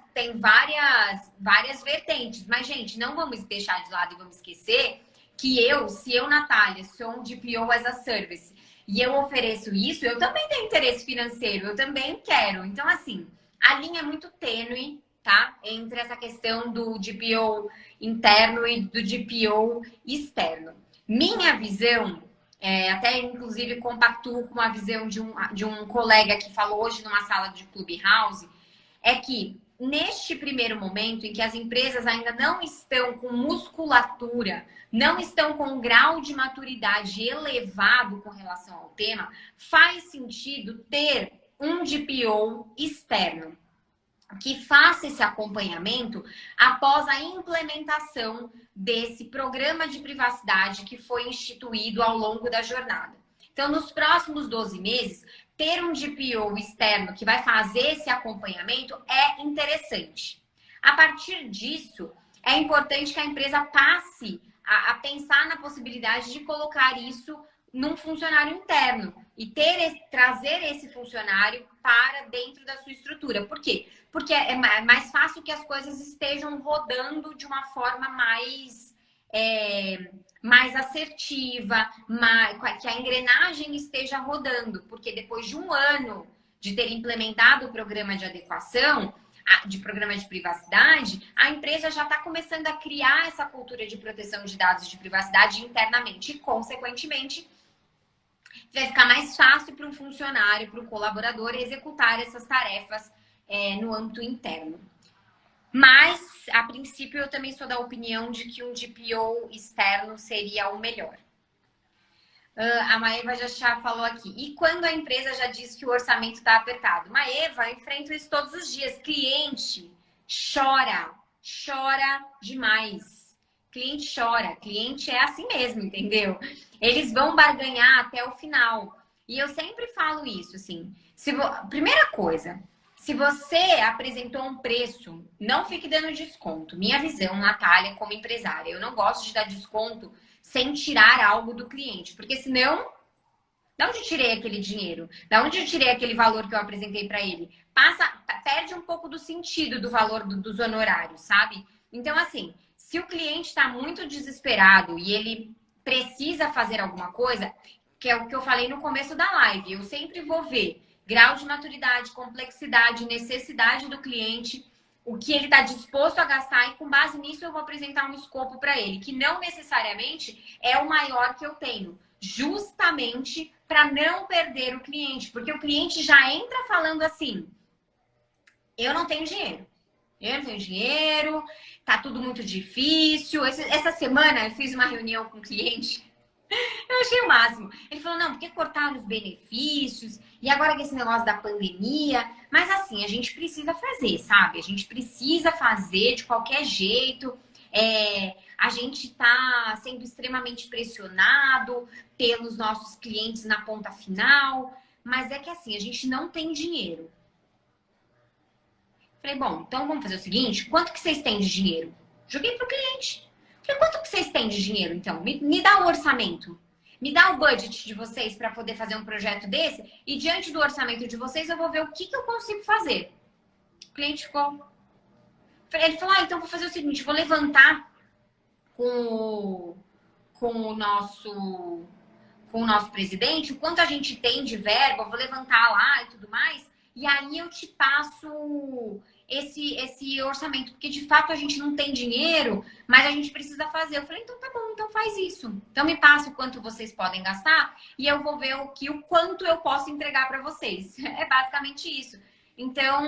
vertentes. Mas, gente, não vamos deixar de lado e vamos esquecer que se eu, Natália, sou um DPO as a Service, e eu ofereço isso, eu também tenho interesse financeiro, eu também quero. Então, assim, a linha é muito tênue, tá? Entre essa questão do DPO interno e do DPO externo. Minha visão, até inclusive compactuo com a visão de um colega que falou hoje numa sala de Clubhouse, é que neste primeiro momento em que as empresas ainda não estão com musculatura, não estão com um grau de maturidade elevado com relação ao tema, faz sentido ter um DPO externo que faça esse acompanhamento após a implementação desse programa de privacidade que foi instituído ao longo da jornada. Então, nos próximos 12 meses, ter um DPO externo que vai fazer esse acompanhamento é interessante. A partir disso, é importante que a empresa passe a pensar na possibilidade de colocar isso num funcionário interno e trazer esse funcionário para dentro da sua estrutura. Por quê? Porque é mais fácil que as coisas estejam rodando de uma forma mais assertiva, que a engrenagem esteja rodando. Porque depois de um ano de ter implementado o programa de adequação, de programa de privacidade, a empresa já está começando a criar essa cultura de proteção de dados de privacidade internamente e, consequentemente, vai ficar mais fácil para um funcionário, para um colaborador executar essas tarefas no âmbito interno. Mas, a princípio, eu também sou da opinião de que um DPO externo seria o melhor. A Maeva já falou aqui. E quando a empresa já diz que o orçamento está apertado? Maeva, eu enfrento isso todos os dias. Cliente chora demais. Cliente chora. Cliente é assim mesmo, entendeu? Eles vão barganhar até o final. E eu sempre falo isso, assim. Primeira coisa, se você apresentou um preço, não fique dando desconto. Minha visão, Natália, como empresária, eu não gosto de dar desconto sem tirar algo do cliente. Porque senão, de onde eu tirei aquele dinheiro? Da onde eu tirei aquele valor que eu apresentei para ele? Perde um pouco do sentido do valor dos honorários, sabe? Então, assim, se o cliente está muito desesperado e ele precisa fazer alguma coisa, que é o que eu falei no começo da live, eu sempre vou ver grau de maturidade, complexidade, necessidade do cliente, o que ele está disposto a gastar, e com base nisso eu vou apresentar um escopo para ele, que não necessariamente é o maior que eu tenho, justamente para não perder o cliente, porque o cliente já entra falando assim: eu não tenho dinheiro, tá tudo muito difícil. Essa semana eu fiz uma reunião com um cliente, eu achei o máximo. Ele falou: não, porque cortaram os benefícios, e agora que esse negócio da pandemia. Mas assim, a gente precisa fazer, sabe? A gente precisa fazer de qualquer jeito. A gente tá sendo extremamente pressionado pelos nossos clientes na ponta final. Mas é que assim, a gente não tem dinheiro. Falei: bom, então vamos fazer o seguinte: quanto que vocês têm de dinheiro? Joguei pro cliente. Falei: quanto que vocês têm de dinheiro, então? Me dá o orçamento. Me dá o budget de vocês para poder fazer um projeto desse. E diante do orçamento de vocês, eu vou ver o que eu consigo fazer. O cliente ficou... Ele falou: então vou fazer o seguinte, vou levantar com o nosso presidente o quanto a gente tem de verba, eu vou levantar lá e tudo mais. E aí eu te passo esse orçamento, porque de fato a gente não tem dinheiro, mas a gente precisa fazer. Eu falei, então tá bom, então faz isso. Então me passa o quanto vocês podem gastar e eu vou ver o quanto eu posso entregar para vocês. É basicamente isso. Então,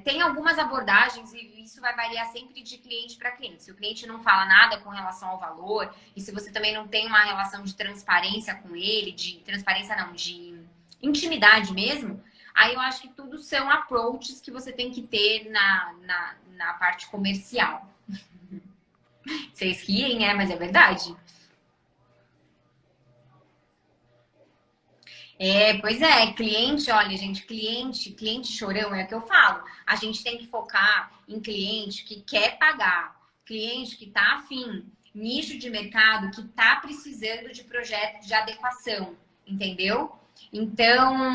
tem algumas abordagens e isso vai variar sempre de cliente para cliente. Se o cliente não fala nada com relação ao valor e se você também não tem uma relação de transparência com ele, de transparência não, de intimidade mesmo, aí eu acho que tudo são approaches que você tem que ter na parte comercial. Vocês riem, mas é verdade. Pois é, cliente, olha, gente, cliente chorão é o que eu falo. A gente tem que focar em cliente que quer pagar, cliente que tá afim, nicho de mercado que tá precisando de projeto de adequação, entendeu? Então,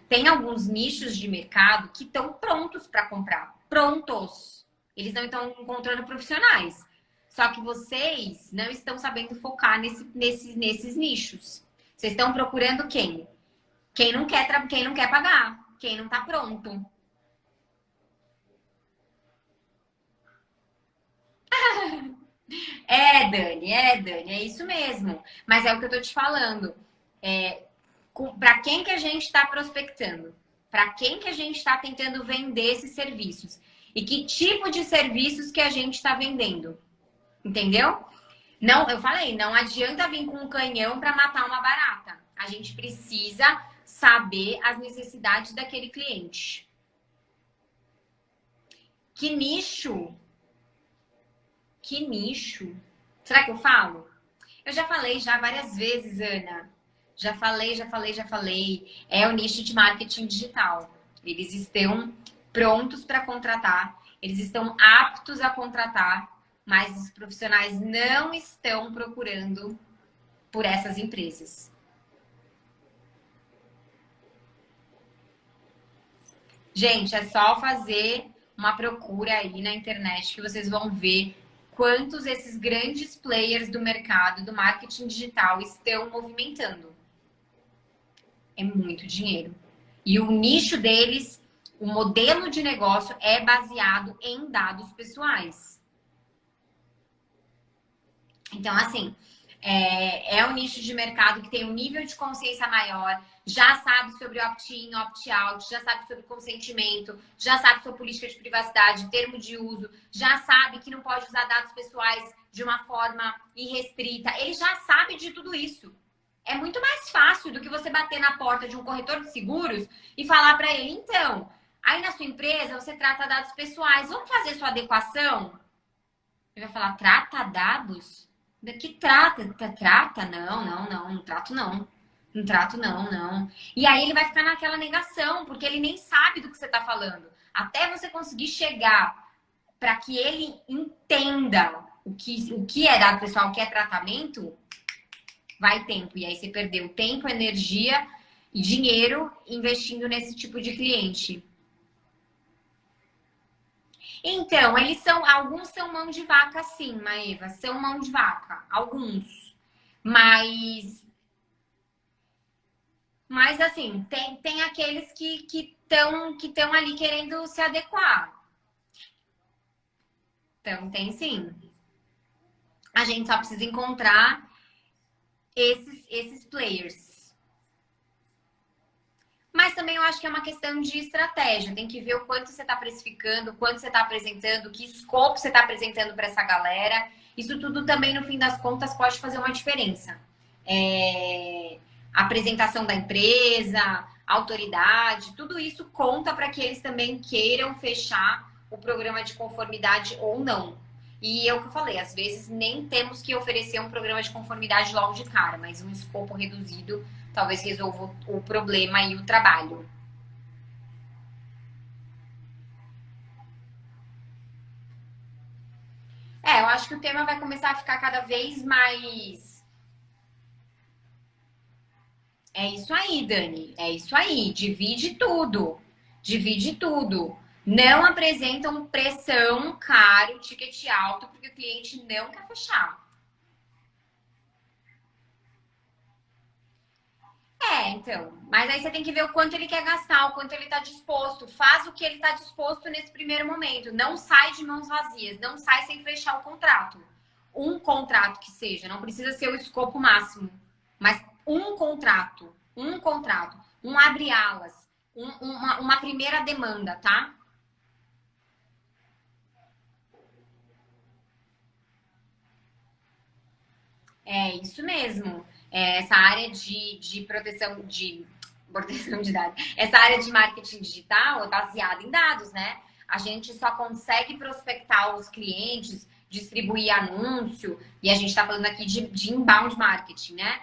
tem alguns nichos de mercado que estão prontos para comprar, prontos. Eles não estão encontrando profissionais. Só que vocês não estão sabendo focar nesses nichos. Vocês estão procurando quem? Quem não quer pagar, quem não tá pronto. Dani, é isso mesmo. Mas é o que eu tô te falando. Para quem que a gente está prospectando? Para quem que a gente está tentando vender esses serviços? E que tipo de serviços que a gente está vendendo? Entendeu? Não, eu falei, não adianta vir com um canhão para matar uma barata. A gente precisa saber as necessidades daquele cliente. Que nicho? Que nicho? Será que eu falo? Eu já falei já várias vezes, Ana. Já falei. É o nicho de marketing digital. Eles estão prontos para contratar, eles estão aptos a contratar, mas os profissionais não estão procurando por essas empresas. Gente, é só fazer uma procura aí na internet que vocês vão ver quantos esses grandes players do mercado do marketing digital estão movimentando. É muito dinheiro. E o nicho deles, o modelo de negócio é baseado em dados pessoais. Então, assim, é um nicho de mercado que tem um nível de consciência maior, já sabe sobre opt-in, opt-out, já sabe sobre consentimento, já sabe sobre política de privacidade, termo de uso, já sabe que não pode usar dados pessoais de uma forma irrestrita. Ele já sabe de tudo isso. É muito mais fácil do que você bater na porta de um corretor de seguros e falar para ele, então, aí na sua empresa você trata dados pessoais, vamos fazer sua adequação? Ele vai falar, trata dados? Que trata? Trata? Não trato não. Não trato não. E aí ele vai ficar naquela negação, porque ele nem sabe do que você está falando. Até você conseguir chegar para que ele entenda o que é dado pessoal, o que é tratamento, vai tempo. E aí você perdeu tempo, energia e dinheiro investindo nesse tipo de cliente. Então, alguns são mão de vaca, sim, Maeva, são mão de vaca, alguns. Mas assim, tem aqueles que estão ali querendo se adequar. Então, tem sim. A gente só precisa encontrar esses players. Mas também eu acho que é uma questão de estratégia. Tem que ver o quanto você está precificando, o quanto você está apresentando, que escopo você está apresentando para essa galera. Isso tudo também, no fim das contas, pode fazer uma diferença. A apresentação da empresa, autoridade, tudo isso conta para que eles também queiram fechar o programa de conformidade ou não. E é o que eu falei, às vezes nem temos que oferecer um programa de conformidade logo de cara, mas um escopo reduzido talvez resolva o problema e o trabalho. Eu acho que o tema vai começar a ficar cada vez mais. É isso aí, Dani. É isso aí. Divide tudo. Divide tudo. Não apresentam pressão, caro, ticket alto, porque o cliente não quer fechar. Então. Mas aí você tem que ver o quanto ele quer gastar, o quanto ele está disposto. Faz o que ele está disposto nesse primeiro momento. Não sai de mãos vazias, não sai sem fechar o contrato. Um contrato que seja, não precisa ser o escopo máximo, mas um contrato, um abre-alas, uma primeira demanda, tá? É isso mesmo. Essa área de proteção de dados, essa área de marketing digital é baseada em dados, né? A gente só consegue prospectar os clientes, distribuir anúncio, e a gente está falando aqui de inbound marketing, né?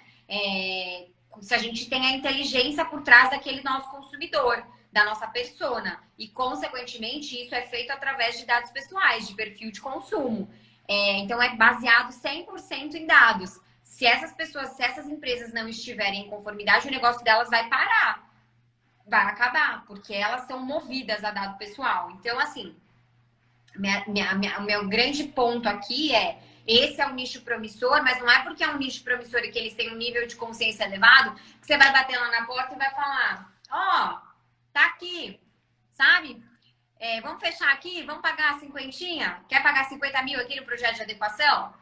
Se a gente tem a inteligência por trás daquele nosso consumidor, da nossa persona. E, consequentemente, isso é feito através de dados pessoais, de perfil de consumo. Então, é baseado 100% em dados. Se essas pessoas, se essas empresas não estiverem em conformidade, o negócio delas vai parar, vai acabar, porque elas são movidas a dado pessoal. Então, assim, o meu grande ponto aqui esse é um nicho promissor, mas não é porque é um nicho promissor e que eles têm um nível de consciência elevado que você vai bater lá na porta e vai falar, ó, tá aqui, sabe? Vamos fechar aqui, vamos pagar 50? Quer pagar 50 mil aqui no projeto de adequação?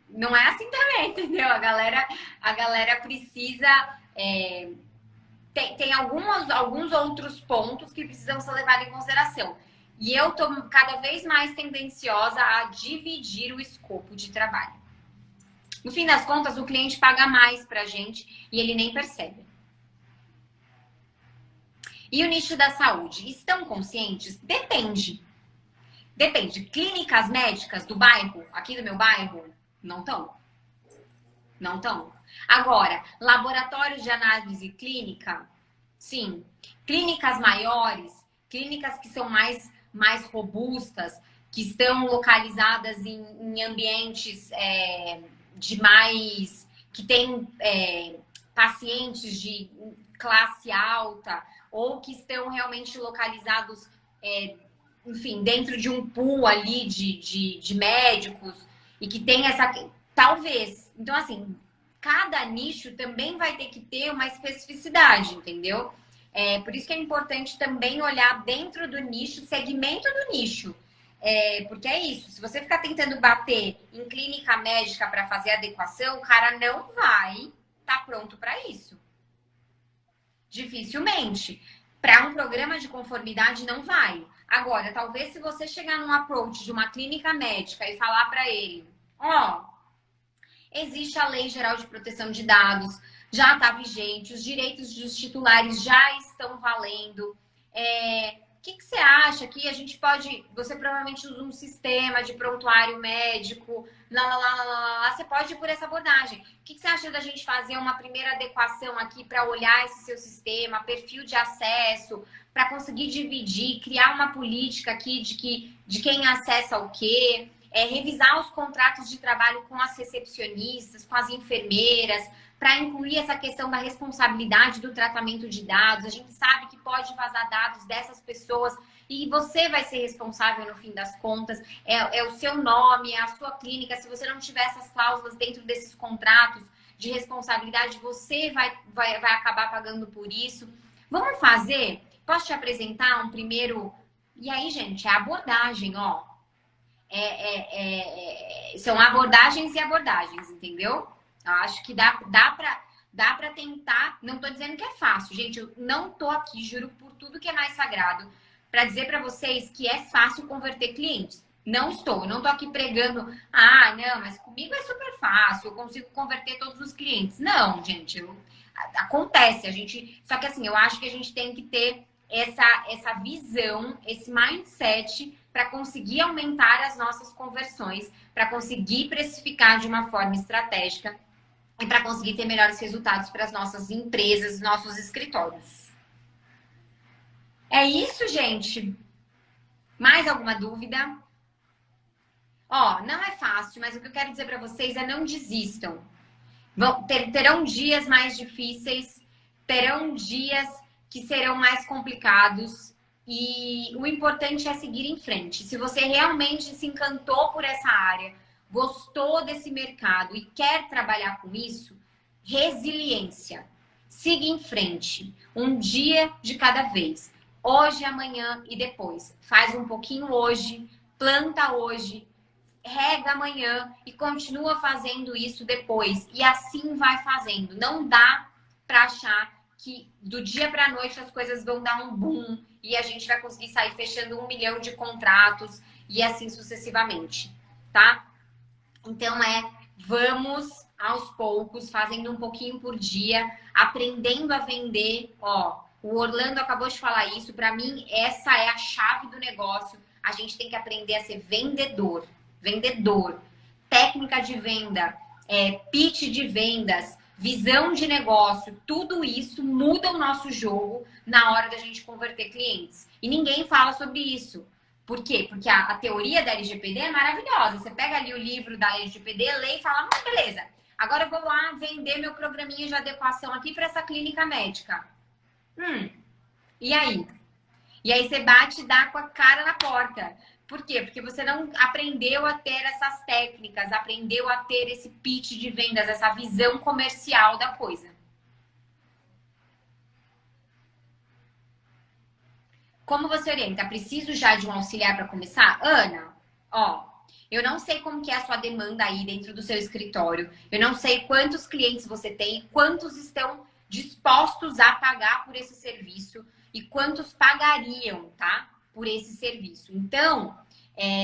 Não é assim também, entendeu? A galera precisa. Tem alguns outros pontos que precisam ser levados em consideração. E eu tô cada vez mais tendenciosa a dividir o escopo de trabalho. No fim das contas, o cliente paga mais pra gente e ele nem percebe. E o nicho da saúde? Estão conscientes? Depende. Depende. Clínicas médicas do bairro, aqui do meu bairro, não estão. Não estão. Agora, laboratórios de análise clínica, sim. Clínicas maiores, clínicas que são mais robustas, que estão localizadas em ambientes de mais... que tem pacientes de classe alta ou que estão realmente localizados, enfim, dentro de um pool ali de médicos e que tem essa... Talvez. Então, assim, cada nicho também vai ter que ter uma especificidade, entendeu? Por isso que é importante também olhar dentro do nicho, segmento do nicho. Porque é isso, se você ficar tentando bater em clínica médica para fazer adequação, o cara não vai estar pronto para isso. Dificilmente. Para um programa de conformidade, não vai. Agora, talvez se você chegar num approach de uma clínica médica e falar para ele, ó, existe a Lei Geral de Proteção de Dados, já está vigente, os direitos dos titulares já estão valendo. O que você acha que a gente pode... Você provavelmente usa um sistema de prontuário médico, você pode ir por essa abordagem. O que você acha da gente fazer uma primeira adequação aqui para olhar esse seu sistema, perfil de acesso, para conseguir dividir, criar uma política aqui de quem acessa o quê? Revisar os contratos de trabalho com as recepcionistas, com as enfermeiras, para incluir essa questão da responsabilidade do tratamento de dados. A gente sabe que pode vazar dados dessas pessoas e você vai ser responsável no fim das contas. É o seu nome, é a sua clínica. Se você não tiver essas cláusulas dentro desses contratos de responsabilidade, você vai acabar pagando por isso. Vamos fazer? Posso te apresentar um primeiro... E aí, gente, é abordagem, ó. São abordagens e abordagens, entendeu? Eu acho que dá pra tentar. Não tô dizendo que é fácil, gente. Eu não tô aqui, juro por tudo que é mais sagrado, para dizer para vocês que é fácil converter clientes. Não estou. Eu não tô aqui pregando, não, mas comigo é super fácil, eu consigo converter todos os clientes. Não, gente, acontece. Só que assim, eu acho que a gente tem que ter essa visão, esse mindset para conseguir aumentar as nossas conversões, para conseguir precificar de uma forma estratégica e para conseguir ter melhores resultados para as nossas empresas, nossos escritórios. É isso, gente. Mais alguma dúvida? Não é fácil, mas o que eu quero dizer para vocês é não desistam. Terão dias mais difíceis, terão dias que serão mais complicados e o importante é seguir em frente. Se você realmente se encantou por essa área, gostou desse mercado e quer trabalhar com isso, resiliência. Siga em frente. Um dia de cada vez. Hoje, amanhã e depois. Faz um pouquinho hoje, planta hoje, rega amanhã e continua fazendo isso depois. E assim vai fazendo. Não dá para achar que do dia para a noite as coisas vão dar um boom e a gente vai conseguir sair fechando 1 milhão de contratos e assim sucessivamente, tá? Então vamos aos poucos, fazendo um pouquinho por dia, aprendendo a vender. Ó, o Orlando acabou de falar isso. Para mim, essa é a chave do negócio. A gente tem que aprender a ser vendedor. Vendedor. Técnica de venda, pitch de vendas, visão de negócio. Tudo isso muda o nosso jogo na hora da gente converter clientes. E ninguém fala sobre isso. Por quê? Porque a teoria da LGPD é maravilhosa. Você pega ali o livro da LGPD, lê e fala, beleza, agora eu vou lá vender meu programinha de adequação aqui para essa clínica médica. E aí? E aí você bate e dá com a cara na porta. Por quê? Porque você não aprendeu a ter essas técnicas, aprendeu a ter esse pitch de vendas, essa visão comercial da coisa. Como você orienta? Preciso já de um auxiliar para começar? Ana, ó, eu não sei como que é a sua demanda aí dentro do seu escritório. Eu não sei quantos clientes você tem e quantos estão dispostos a pagar por esse serviço e quantos pagariam, tá? Por esse serviço. Então,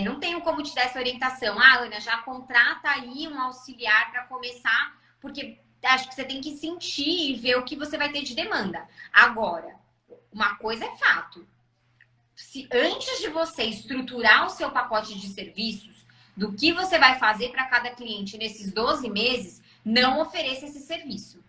não tenho como te dar essa orientação. Ah, Ana, já contrata aí um auxiliar para começar, porque acho que você tem que sentir e ver o que você vai ter de demanda. Agora, uma coisa é fato. Se antes de você estruturar o seu pacote de serviços, do que você vai fazer para cada cliente nesses 12 meses, não ofereça esse serviço.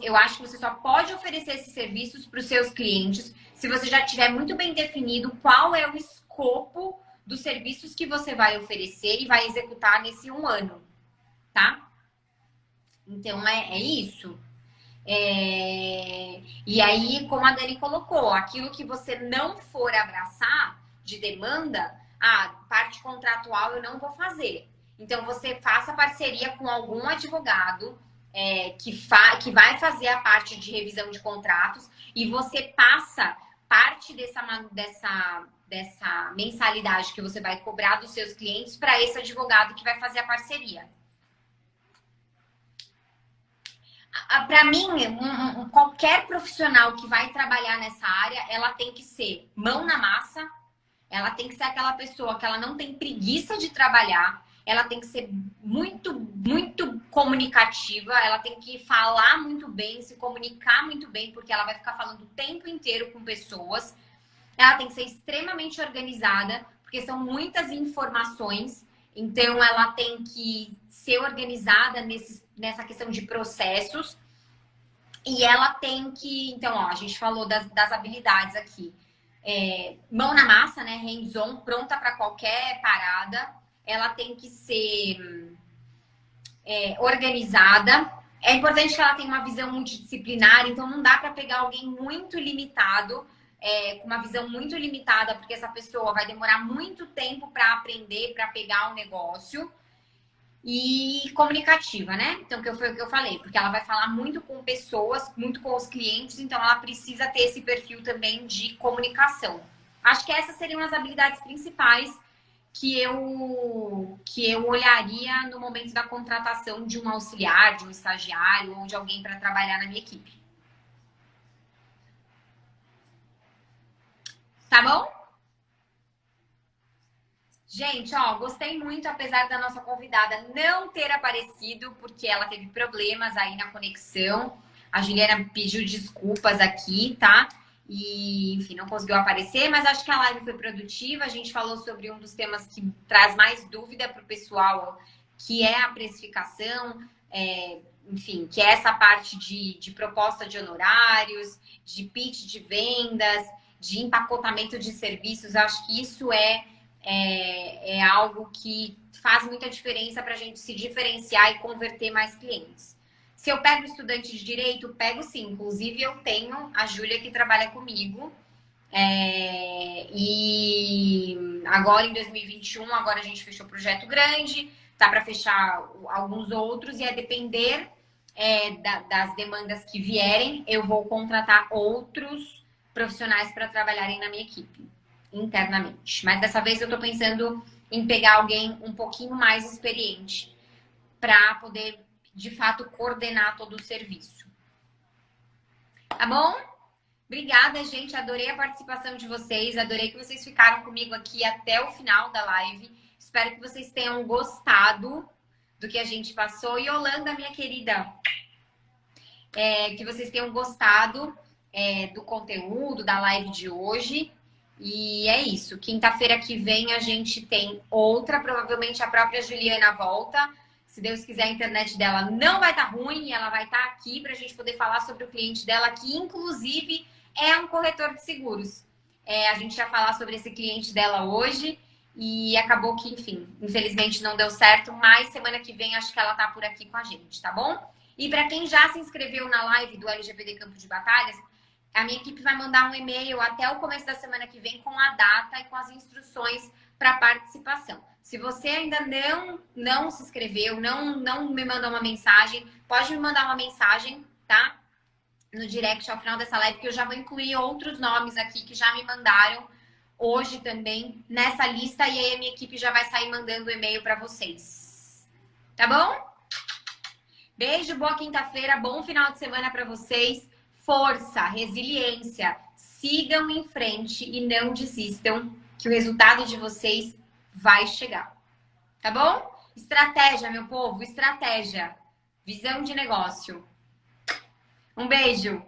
Eu acho que você só pode oferecer esses serviços para os seus clientes se você já tiver muito bem definido qual é o escopo dos serviços que você vai oferecer e vai executar nesse 1 ano, tá? Então, é isso. E aí, como a Dani colocou, aquilo que você não for abraçar de demanda, a parte contratual eu não vou fazer. Então, você faça parceria com algum advogado que vai fazer a parte de revisão de contratos e você passa parte dessa mensalidade que você vai cobrar dos seus clientes para esse advogado que vai fazer a parceria. Para mim, qualquer profissional que vai trabalhar nessa área, ela tem que ser mão na massa, ela tem que ser aquela pessoa que ela não tem preguiça de trabalhar, ela tem que ser muito, muito comunicativa, ela tem que falar muito bem, se comunicar muito bem, porque ela vai ficar falando o tempo inteiro com pessoas. Ela tem que ser extremamente organizada, porque são muitas informações. Então, ela tem que ser organizada nessa questão de processos. E ela tem que... Então, ó, a gente falou das habilidades aqui. Mão na massa, né? Hands-on, pronta para qualquer parada. Ela tem que ser organizada. É importante que ela tenha uma visão multidisciplinar. Então, não dá para pegar alguém muito limitado, com uma visão muito limitada, porque essa pessoa vai demorar muito tempo para aprender, para pegar o negócio. E comunicativa, né? Então, foi o que eu falei, porque ela vai falar muito com pessoas, muito com os clientes, então ela precisa ter esse perfil também de comunicação. Acho que essas seriam as habilidades principais que eu olharia no momento da contratação de um auxiliar, de um estagiário ou de alguém para trabalhar na minha equipe. Tá bom? Gente, ó, gostei muito, apesar da nossa convidada não ter aparecido, porque ela teve problemas aí na conexão. A Juliana pediu desculpas aqui, tá? E, enfim, não conseguiu aparecer, mas acho que a live foi produtiva. A gente falou sobre um dos temas que traz mais dúvida para o pessoal, que é a precificação, enfim, que é essa parte de proposta de honorários, de pitch de vendas, de empacotamento de serviços. Acho que isso é algo que faz muita diferença para a gente se diferenciar e converter mais clientes. Se eu pego estudante de direito, pego sim. Inclusive, eu tenho a Júlia que trabalha comigo. E agora, em 2021, agora a gente fechou o projeto grande, tá para fechar alguns outros, e é depender das demandas que vierem, eu vou contratar outros profissionais para trabalharem na minha equipe, internamente. Mas dessa vez eu estou pensando em pegar alguém um pouquinho mais experiente para poder, de fato, coordenar todo o serviço. Tá bom? Obrigada, gente. Adorei a participação de vocês. Adorei que vocês ficaram comigo aqui até o final da live. Espero que vocês tenham gostado do que a gente passou. E Yolanda, minha querida, que vocês tenham gostado do conteúdo, da live de hoje. E é isso. Quinta-feira que vem a gente tem outra. Provavelmente a própria Juliana volta. Se Deus quiser, a internet dela não vai estar ruim. Ela vai estar aqui para a gente poder falar sobre o cliente dela, que inclusive é um corretor de seguros. A gente ia falar sobre esse cliente dela hoje. E acabou que, enfim, infelizmente não deu certo. Mas semana que vem acho que ela tá por aqui com a gente, tá bom? E para quem já se inscreveu na live do LGPD Campo de Batalhas, a minha equipe vai mandar um e-mail até o começo da semana que vem com a data e com as instruções para participação. Se você ainda não se inscreveu, não me mandou uma mensagem, pode me mandar uma mensagem, tá? No direct ao final dessa live, que eu já vou incluir outros nomes aqui que já me mandaram hoje também nessa lista, e aí a minha equipe já vai sair mandando o e-mail para vocês. Tá bom? Beijo, boa quinta-feira, bom final de semana para vocês. Força, resiliência, sigam em frente e não desistam, que o resultado de vocês vai chegar. Tá bom? Estratégia, meu povo, estratégia. Visão de negócio. Um beijo.